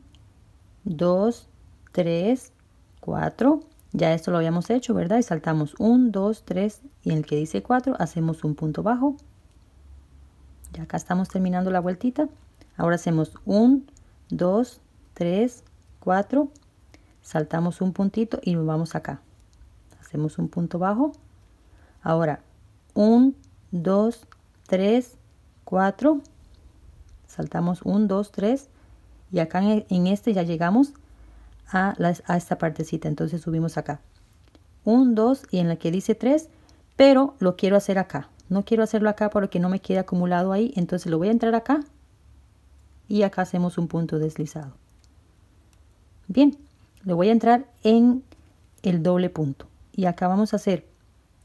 2, 3, 4. Ya esto lo habíamos hecho, ¿verdad? Y saltamos 1, 2, 3 y en el que dice 4 hacemos un punto bajo. Ya acá estamos terminando la vueltita. Ahora hacemos 1, 2, 3, 4. Saltamos un puntito y nos vamos acá. Hacemos un punto bajo. Ahora 1, 2, 3, 4. Saltamos 1, 2, 3. Y acá en este ya llegamos a esta partecita. Entonces subimos acá. 1, 2 y en la que dice 3. Pero lo quiero hacer acá. No quiero hacerlo acá porque no me queda acumulado ahí. Entonces lo voy a entrar acá. Y acá hacemos un punto deslizado. Bien. Le voy a entrar en el doble punto. Y acá vamos a hacer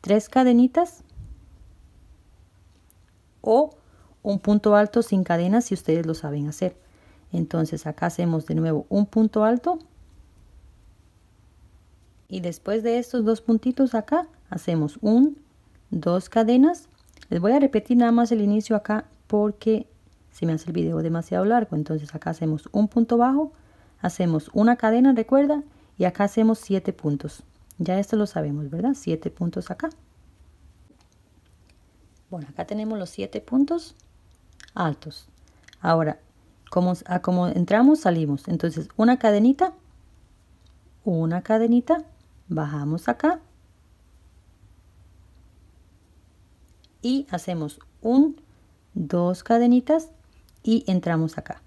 3 cadenitas. O un punto alto sin cadenas si ustedes lo saben hacer. Entonces acá hacemos de nuevo un punto alto. Y después de estos 2 puntitos acá hacemos 1, 2 cadenas. Les voy a repetir nada más el inicio acá porque se me hace el video demasiado largo. Entonces acá hacemos un punto bajo, hacemos una cadena, recuerda, y acá hacemos 7 puntos. Ya esto lo sabemos, ¿verdad? 7 puntos acá. Bueno, acá tenemos los 7 puntos altos. Ahora, como entramos, salimos. Entonces, una cadenita, bajamos acá y hacemos 2 cadenitas y entramos acá.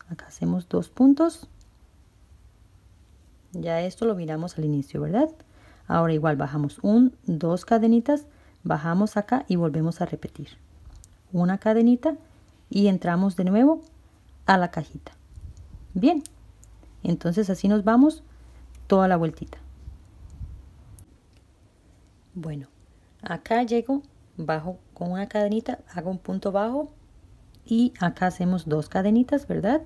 Acá hacemos 2 puntos. Ya esto lo miramos al inicio, ¿verdad? Ahora igual bajamos 2 cadenitas, bajamos acá y volvemos a repetir. Una cadenita y entramos de nuevo a la cajita. Bien, entonces así nos vamos toda la vueltita. Bueno, acá llego, bajo con una cadenita, hago un punto bajo y acá hacemos 2 cadenitas, ¿verdad?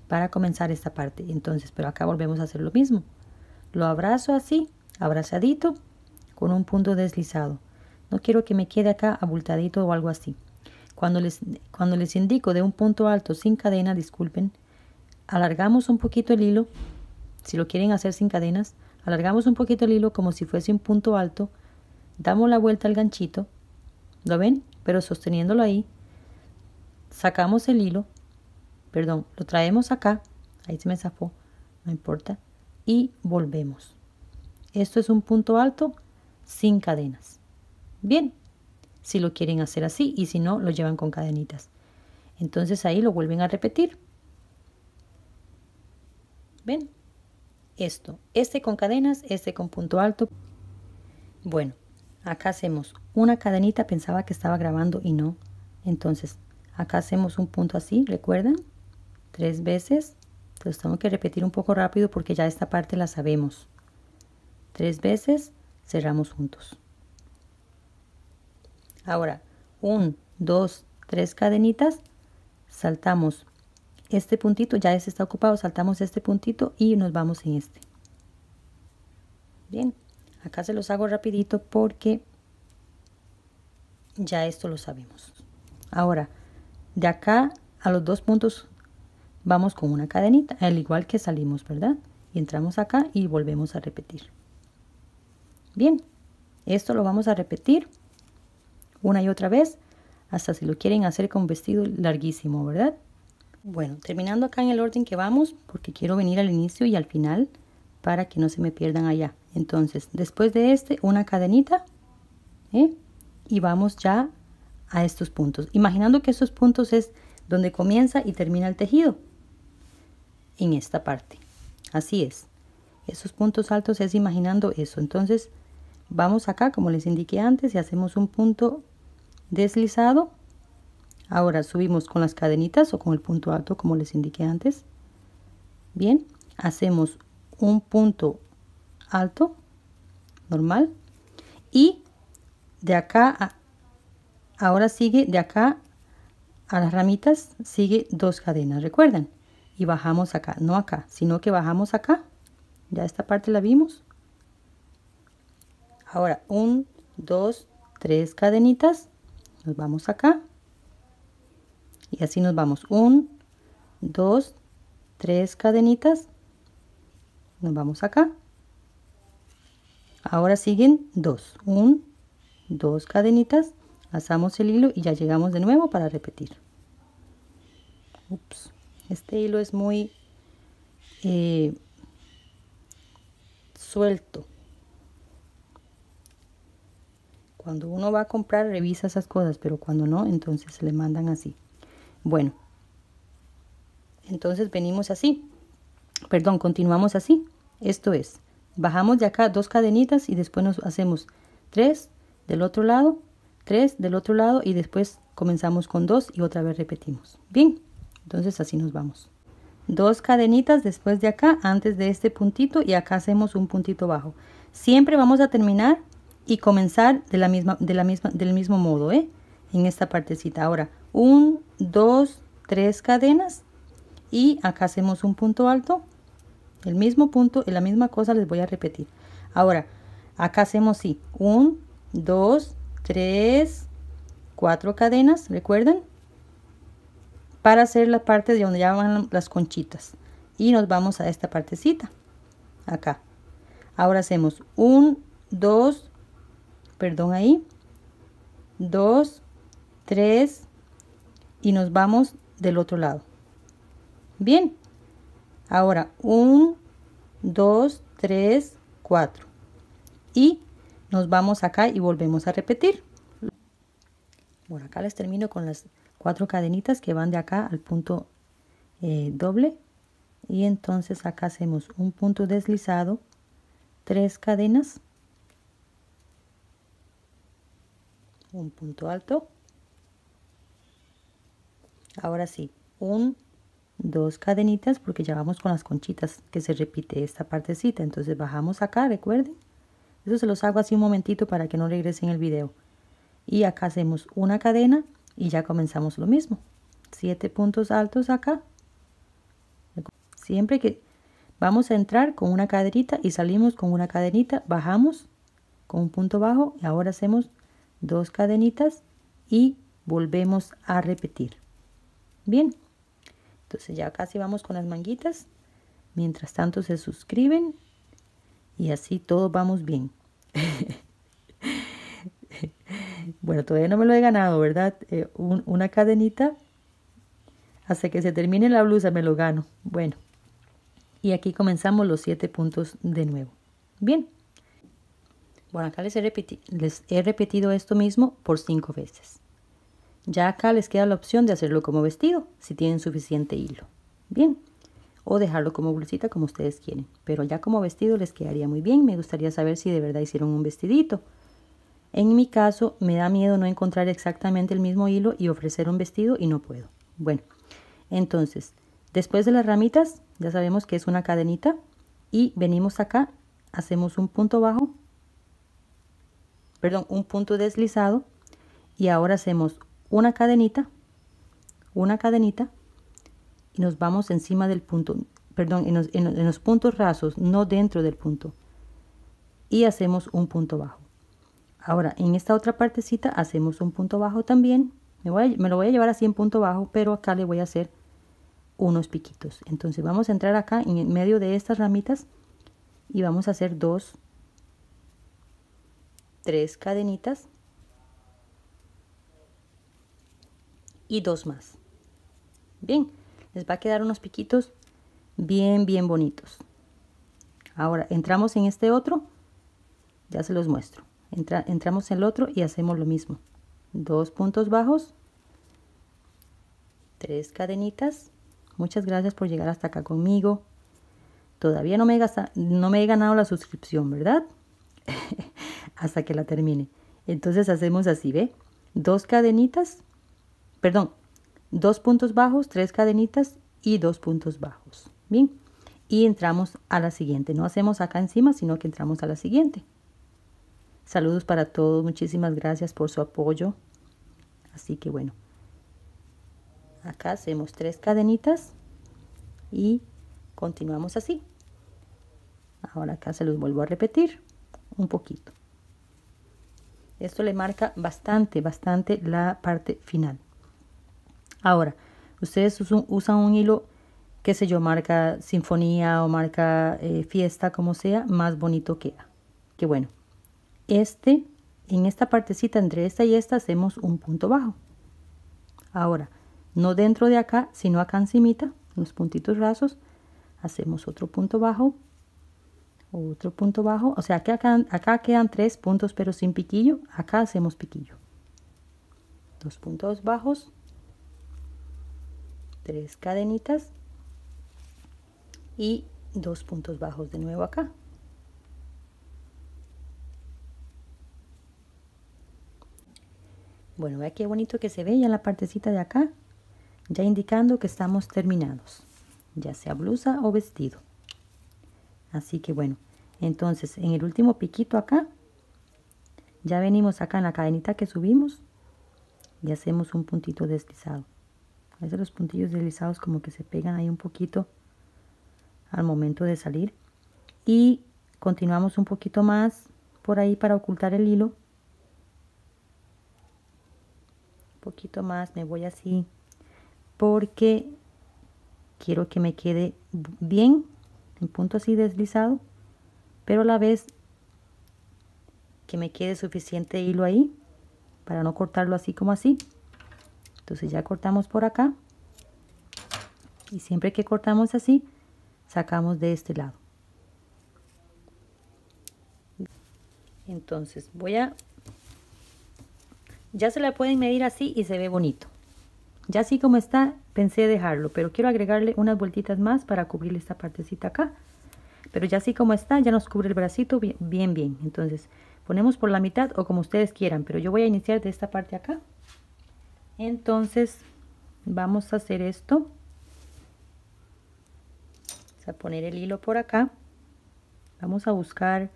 Para comenzar esta parte. Entonces, pero acá volvemos a hacer lo mismo. Lo abrazo así, abrazadito, con un punto deslizado. No quiero que me quede acá abultadito o algo así. Cuando les indico de un punto alto sin cadena, disculpen, alargamos un poquito el hilo. Si lo quieren hacer sin cadenas, alargamos un poquito el hilo como si fuese un punto alto. Damos la vuelta al ganchito. ¿Lo ven? Pero sosteniéndolo ahí. Sacamos el hilo. Perdón, lo traemos acá. Ahí se me zafó. No importa. Y volvemos. Esto es un punto alto sin cadenas. Bien. Si lo quieren hacer así y si no, lo llevan con cadenitas. Entonces ahí lo vuelven a repetir. ¿Ven? Este con cadenas, este con punto alto. Bueno, acá hacemos una cadenita, pensaba que estaba grabando y no. Entonces, acá hacemos un punto así, ¿recuerdan? 3 veces. Entonces tengo que repetir un poco rápido porque ya esta parte la sabemos. 3 veces, cerramos juntos. Ahora, 1, 2, 3 cadenitas, saltamos este puntito, ya este está ocupado, saltamos este puntito y nos vamos en este. Bien, acá se los hago rapidito porque ya esto lo sabemos. Ahora, de acá a los 2 puntos vamos con una cadenita, al igual que salimos, ¿verdad? Y entramos acá y volvemos a repetir. Bien, esto lo vamos a repetir una y otra vez, hasta si lo quieren hacer con vestido larguísimo, ¿verdad? Bueno, terminando acá en el orden que vamos, porque quiero venir al inicio y al final para que no se me pierdan allá. Entonces, después de una cadenita, y vamos ya a estos puntos. Imaginando que estos puntos es donde comienza y termina el tejido, en esta parte. Así es. Esos puntos altos es imaginando eso. Entonces, vamos acá, como les indiqué antes, y hacemos un punto deslizado. Ahora subimos con las cadenitas o con el punto alto, como les indiqué antes. Bien, hacemos un punto alto, normal. Y de acá, ahora sigue de acá a las ramitas, sigue 2 cadenas, ¿recuerdan? Y bajamos acá, no acá, sino que bajamos acá. Ya esta parte la vimos. Ahora 1, 2, 3 cadenitas, nos vamos acá y así nos vamos. 1, 2, 3 cadenitas, nos vamos acá. Ahora siguen 2, 1, 2 cadenitas, lazamos el hilo y ya llegamos de nuevo para repetir. Ups, este hilo es muy suelto. Cuando uno va a comprar, revisa esas cosas, pero cuando no, entonces se le mandan así. Bueno, entonces venimos así. Perdón, continuamos así. Esto es, bajamos de acá 2 cadenitas y después nos hacemos 3 del otro lado, 3 del otro lado y después comenzamos con 2 y otra vez repetimos. Bien, entonces así nos vamos. 2 cadenitas después de acá, antes de este puntito, y acá hacemos un puntito bajo. Siempre vamos a terminar y comenzar del mismo modo, en esta partecita. Ahora 1, 2, 3 cadenas y acá hacemos un punto alto, el mismo punto, y la misma cosa les voy a repetir. Ahora acá hacemos 1, 2, 3, 4 cadenas, recuerden, para hacer la parte de donde ya van las conchitas, y nos vamos a esta partecita acá. Ahora hacemos un, dos, perdón ahí, 2, 3 y nos vamos del otro lado. Bien, ahora 1, 2, 3, 4 y nos vamos acá y volvemos a repetir. Bueno, acá les termino con las 4 cadenitas que van de acá al punto doble, y entonces acá hacemos un punto deslizado, 3 cadenas, un punto alto, ahora sí, 1, 2 cadenitas, porque ya vamos con las conchitas que se repite esta partecita, entonces bajamos acá, recuerden, eso se los hago así un momentito para que no regresen el video, y acá hacemos una cadena y ya comenzamos lo mismo, 7 puntos altos acá, siempre que vamos a entrar con una cadenita y salimos con una cadenita, bajamos con un punto bajo y ahora hacemos 2 cadenitas y volvemos a repetir. Bien, entonces ya casi vamos con las manguitas. Mientras tanto se suscriben y así todos vamos bien. Bueno, todavía no me lo he ganado, ¿verdad? Una cadenita hasta que se termine la blusa me lo gano. Bueno, y aquí comenzamos los 7 puntos de nuevo. Bien. Bueno, acá les he repetido esto mismo por 5 veces. Ya acá les queda la opción de hacerlo como vestido, si tienen suficiente hilo. Bien, o dejarlo como blusita como ustedes quieren. Pero ya como vestido les quedaría muy bien. Me gustaría saber si de verdad hicieron un vestidito. En mi caso me da miedo no encontrar exactamente el mismo hilo y ofrecer un vestido y no puedo. Bueno, entonces, después de las ramitas, ya sabemos que es una cadenita. Y venimos acá, hacemos un punto bajo. Perdón, un punto deslizado. Y ahora hacemos una cadenita y nos vamos encima del punto, perdón, en los puntos rasos, no dentro del punto, y hacemos un punto bajo. Ahora en esta otra partecita hacemos un punto bajo también, me lo voy a llevar así en punto bajo, pero acá le voy a hacer unos piquitos. Entonces vamos a entrar acá en medio de estas ramitas y vamos a hacer 3 cadenitas y 2 más. Bien, les va a quedar unos piquitos bien bonitos. Ahora entramos en este otro, ya se los muestro. Entramos en el otro y hacemos lo mismo. 2 puntos bajos, 3 cadenitas. Muchas gracias por llegar hasta acá conmigo. Todavía no me he ganado la suscripción, ¿verdad? Hasta que la termine. Entonces hacemos así, ¿ve? 2 cadenitas, perdón, 2 puntos bajos, 3 cadenitas y 2 puntos bajos. Bien, y entramos a la siguiente. No hacemos acá encima, sino que entramos a la siguiente. Saludos para todos, muchísimas gracias por su apoyo. Así que bueno, acá hacemos 3 cadenitas y continuamos así. Ahora acá se los vuelvo a repetir un poquito. Esto le marca bastante la parte final. Ahora, ustedes usan un hilo, qué sé yo, marca sinfonía o marca fiesta, como sea, más bonito queda. Que bueno, en esta partecita entre esta y esta hacemos un punto bajo. Ahora, no dentro de acá, sino acá encimita, los puntitos rasos, hacemos otro punto bajo, o sea que acá quedan 3 puntos pero sin piquillo, acá hacemos piquillo. 2 puntos bajos, 3 cadenitas y 2 puntos bajos de nuevo acá. Bueno, vea qué bonito que se ve ya en la partecita de acá, ya indicando que estamos terminados, ya sea blusa o vestido. Así que bueno, entonces en el último piquito acá, ya venimos acá en la cadenita que subimos y hacemos un puntito deslizado. A veces los puntillos deslizados como que se pegan ahí un poquito al momento de salir. Y continuamos un poquito más por ahí para ocultar el hilo. Un poquito más, me voy así porque quiero que me quede bien en punto así deslizado pero a la vez que me quede suficiente hilo ahí para no cortarlo así como así. Entonces ya cortamos por acá y siempre que cortamos así sacamos de este lado. Entonces ya se la pueden medir así y se ve bonito. Ya así como está, pensé dejarlo, pero quiero agregarle unas vueltitas más para cubrir esta partecita acá. Pero ya así como está, ya nos cubre el bracito bien. Entonces ponemos por la mitad o como ustedes quieran, pero yo voy a iniciar de esta parte acá. Entonces vamos a hacer esto. Vamos a poner el hilo por acá. Vamos a buscar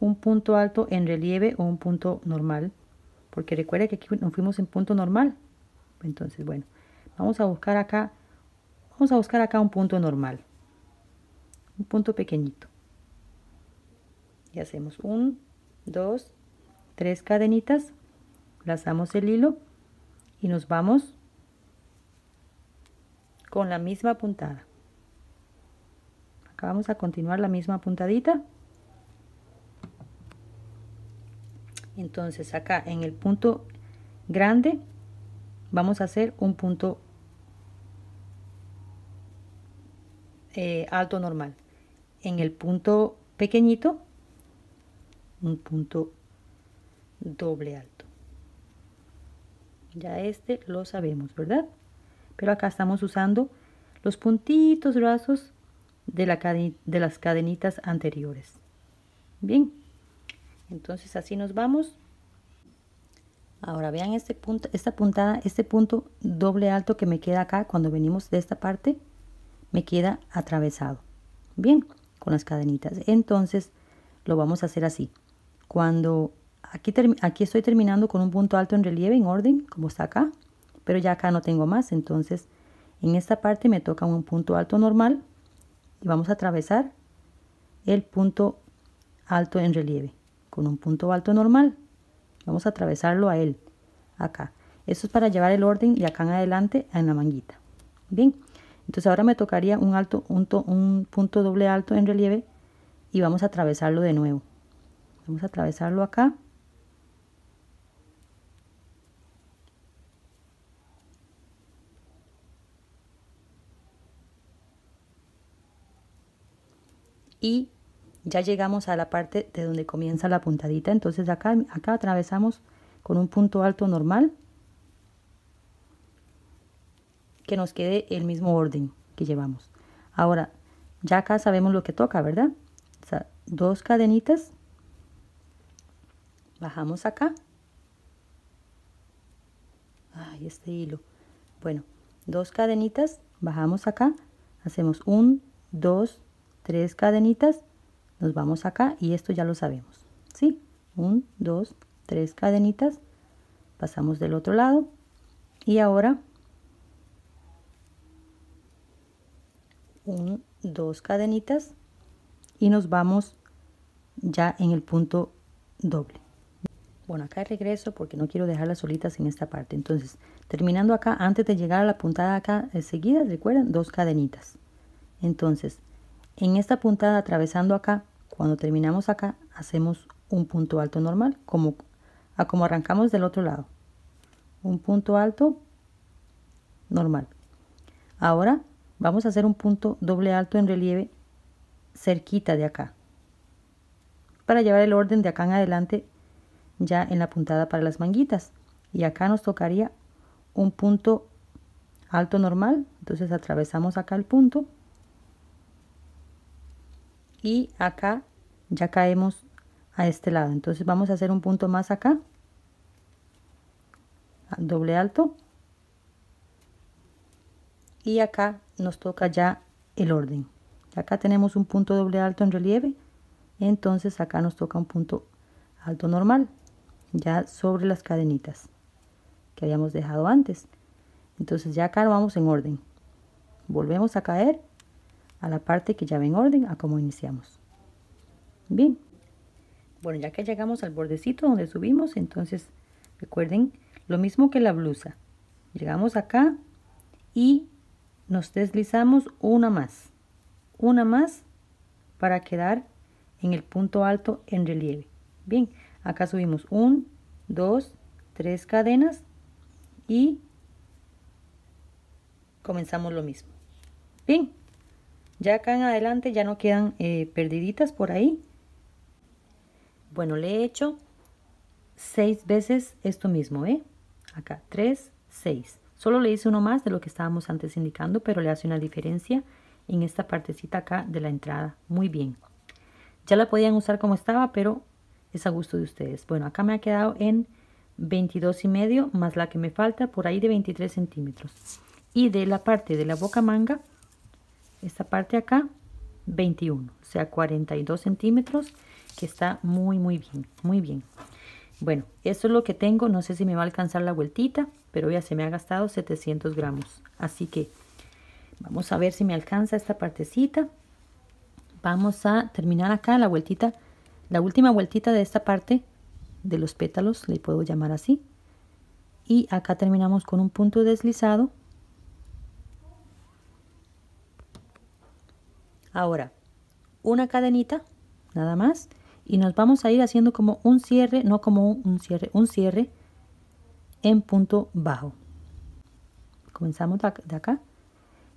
un punto alto en relieve o un punto normal, porque recuerde que aquí nos fuimos en punto normal. Entonces, bueno, vamos a buscar acá un punto normal, un punto pequeñito, y hacemos 1, 2, 3 cadenitas, lazamos el hilo y nos vamos con la misma puntada. Acá vamos a continuar la misma puntadita. Entonces acá en el punto grande vamos a hacer un punto alto normal. En el punto pequeñito un punto doble alto. Ya este lo sabemos, ¿verdad? Pero acá estamos usando los puntitos rasos de las cadenitas anteriores. Bien, entonces así nos vamos. Ahora vean este punto doble alto que me queda acá cuando venimos de esta parte, me queda atravesado. Bien, con las cadenitas. Entonces lo vamos a hacer así. Cuando aquí estoy terminando con un punto alto en relieve en orden, como está acá, pero ya acá no tengo más. Entonces en esta parte me toca un punto alto normal y vamos a atravesar el punto alto en relieve con un punto alto normal. Vamos a atravesarlo a él acá. Esto es para llevar el orden de acá en adelante en la manguita. Bien, entonces ahora me tocaría un punto doble alto en relieve y vamos a atravesarlo de nuevo. Vamos a atravesarlo acá. Y ya llegamos a la parte de donde comienza la puntadita. Entonces acá atravesamos con un punto alto normal, que nos quede el mismo orden que llevamos. Ahora ya acá sabemos lo que toca, ¿verdad? O sea, 2 cadenitas, bajamos acá. Ay, este hilo. Bueno, 2 cadenitas, bajamos acá, hacemos 1, 2, 3 cadenitas, nos vamos acá y esto ya lo sabemos, ¿sí? 1, 2, 3 cadenitas, pasamos del otro lado y ahora 1, 2 cadenitas y nos vamos ya en el punto doble. Bueno, acá regreso porque no quiero dejarlas solitas en esta parte. Entonces, terminando acá, antes de llegar a la puntada acá seguida, recuerden, 2 cadenitas. Entonces, en esta puntada atravesando acá, cuando terminamos acá, hacemos un punto alto normal, como arrancamos del otro lado. Un punto alto normal. Ahora vamos a hacer un punto doble alto en relieve cerquita de acá, para llevar el orden de acá en adelante ya en la puntada para las manguitas. Y acá nos tocaría un punto alto normal. Entonces atravesamos acá el punto y acá ya caemos a este lado. Entonces vamos a hacer un punto más acá, doble alto, y acá nos toca ya el orden. Acá tenemos un punto doble alto en relieve, entonces acá nos toca un punto alto normal ya sobre las cadenitas que habíamos dejado antes. Entonces ya acá vamos en orden, volvemos a caer a la parte que ya va en orden a como iniciamos. Bien, bueno, ya que llegamos al bordecito donde subimos, entonces recuerden lo mismo que la blusa, llegamos acá y nos deslizamos una más para quedar en el punto alto en relieve. Bien, acá subimos 1, 2, 3 cadenas y comenzamos lo mismo. Bien, ya acá en adelante ya no quedan perdiditas por ahí. Bueno, le he hecho 6 veces esto mismo, acá 3, 6. Solo le hice uno más de lo que estábamos antes indicando, pero le hace una diferencia en esta partecita acá de la entrada. Muy bien. Ya la podían usar como estaba, pero es a gusto de ustedes. Bueno, acá me ha quedado en 22,5 más la que me falta por ahí de 23 centímetros. Y de la parte de la boca manga, esta parte acá, 21, o sea 42 centímetros, que está muy bien, muy bien. Bueno, esto es lo que tengo. No sé si me va a alcanzar la vueltita, pero ya se me ha gastado 700 gramos. Así que vamos a ver si me alcanza esta partecita. Vamos a terminar acá la vueltita, la última vueltita de esta parte de los pétalos, le puedo llamar así. Y acá terminamos con un punto deslizado. Ahora, una cadenita, nada más. Y nos vamos a ir haciendo como un cierre, no como un cierre en punto bajo. Comenzamos de acá.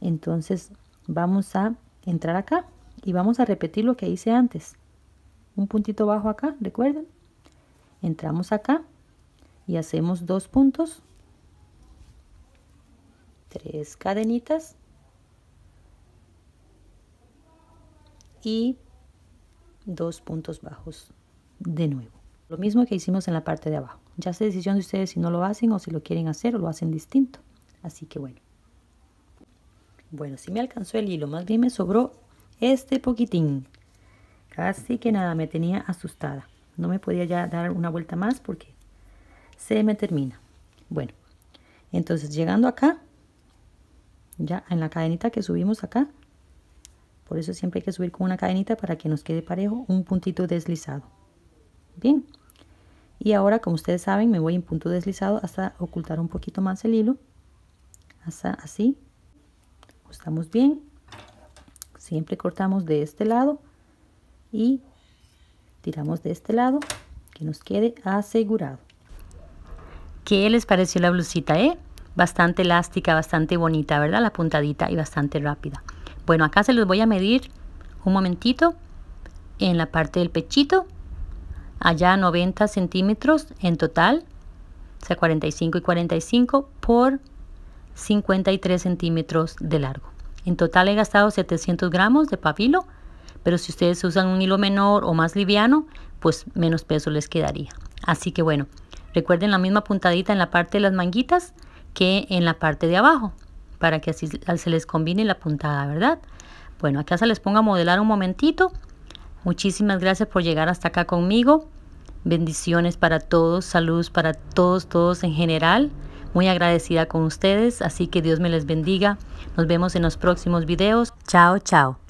Entonces vamos a entrar acá y vamos a repetir lo que hice antes. Un puntito bajo acá, recuerden. Entramos acá y hacemos 2 puntos, 3 cadenitas y 2 puntos bajos de nuevo. Lo mismo que hicimos en la parte de abajo. Ya es decisión de ustedes si no lo hacen o si lo quieren hacer o lo hacen distinto. Así que bueno. Bueno, sí me alcanzó el hilo. Más bien me sobró este poquitín. Casi que nada, me tenía asustada. No me podía ya dar una vuelta más porque se me termina. Bueno, entonces llegando acá, ya en la cadenita que subimos acá, por eso siempre hay que subir con una cadenita para que nos quede parejo, un puntito deslizado. Bien, y ahora como ustedes saben me voy en punto deslizado hasta ocultar un poquito más el hilo. Hasta así, ajustamos bien. Siempre cortamos de este lado y tiramos de este lado, que nos quede asegurado. ¿Qué les pareció la blusita, Bastante elástica, bastante bonita, ¿verdad? La puntadita y bastante rápida. Bueno, acá se los voy a medir un momentito en la parte del pechito. Allá 90 centímetros en total, o sea 45 y 45 por 53 centímetros de largo. En total he gastado 700 gramos de pabilo, pero si ustedes usan un hilo menor o más liviano, pues menos peso les quedaría. Así que bueno, recuerden la misma puntadita en la parte de las manguitas que en la parte de abajo, para que así se les combine la puntada, ¿verdad? Bueno, acá se les pongo a modelar un momentito. Muchísimas gracias por llegar hasta acá conmigo. Bendiciones para todos, salud para todos en general. Muy agradecida con ustedes, así que Dios me les bendiga. Nos vemos en los próximos videos. Chao, chao.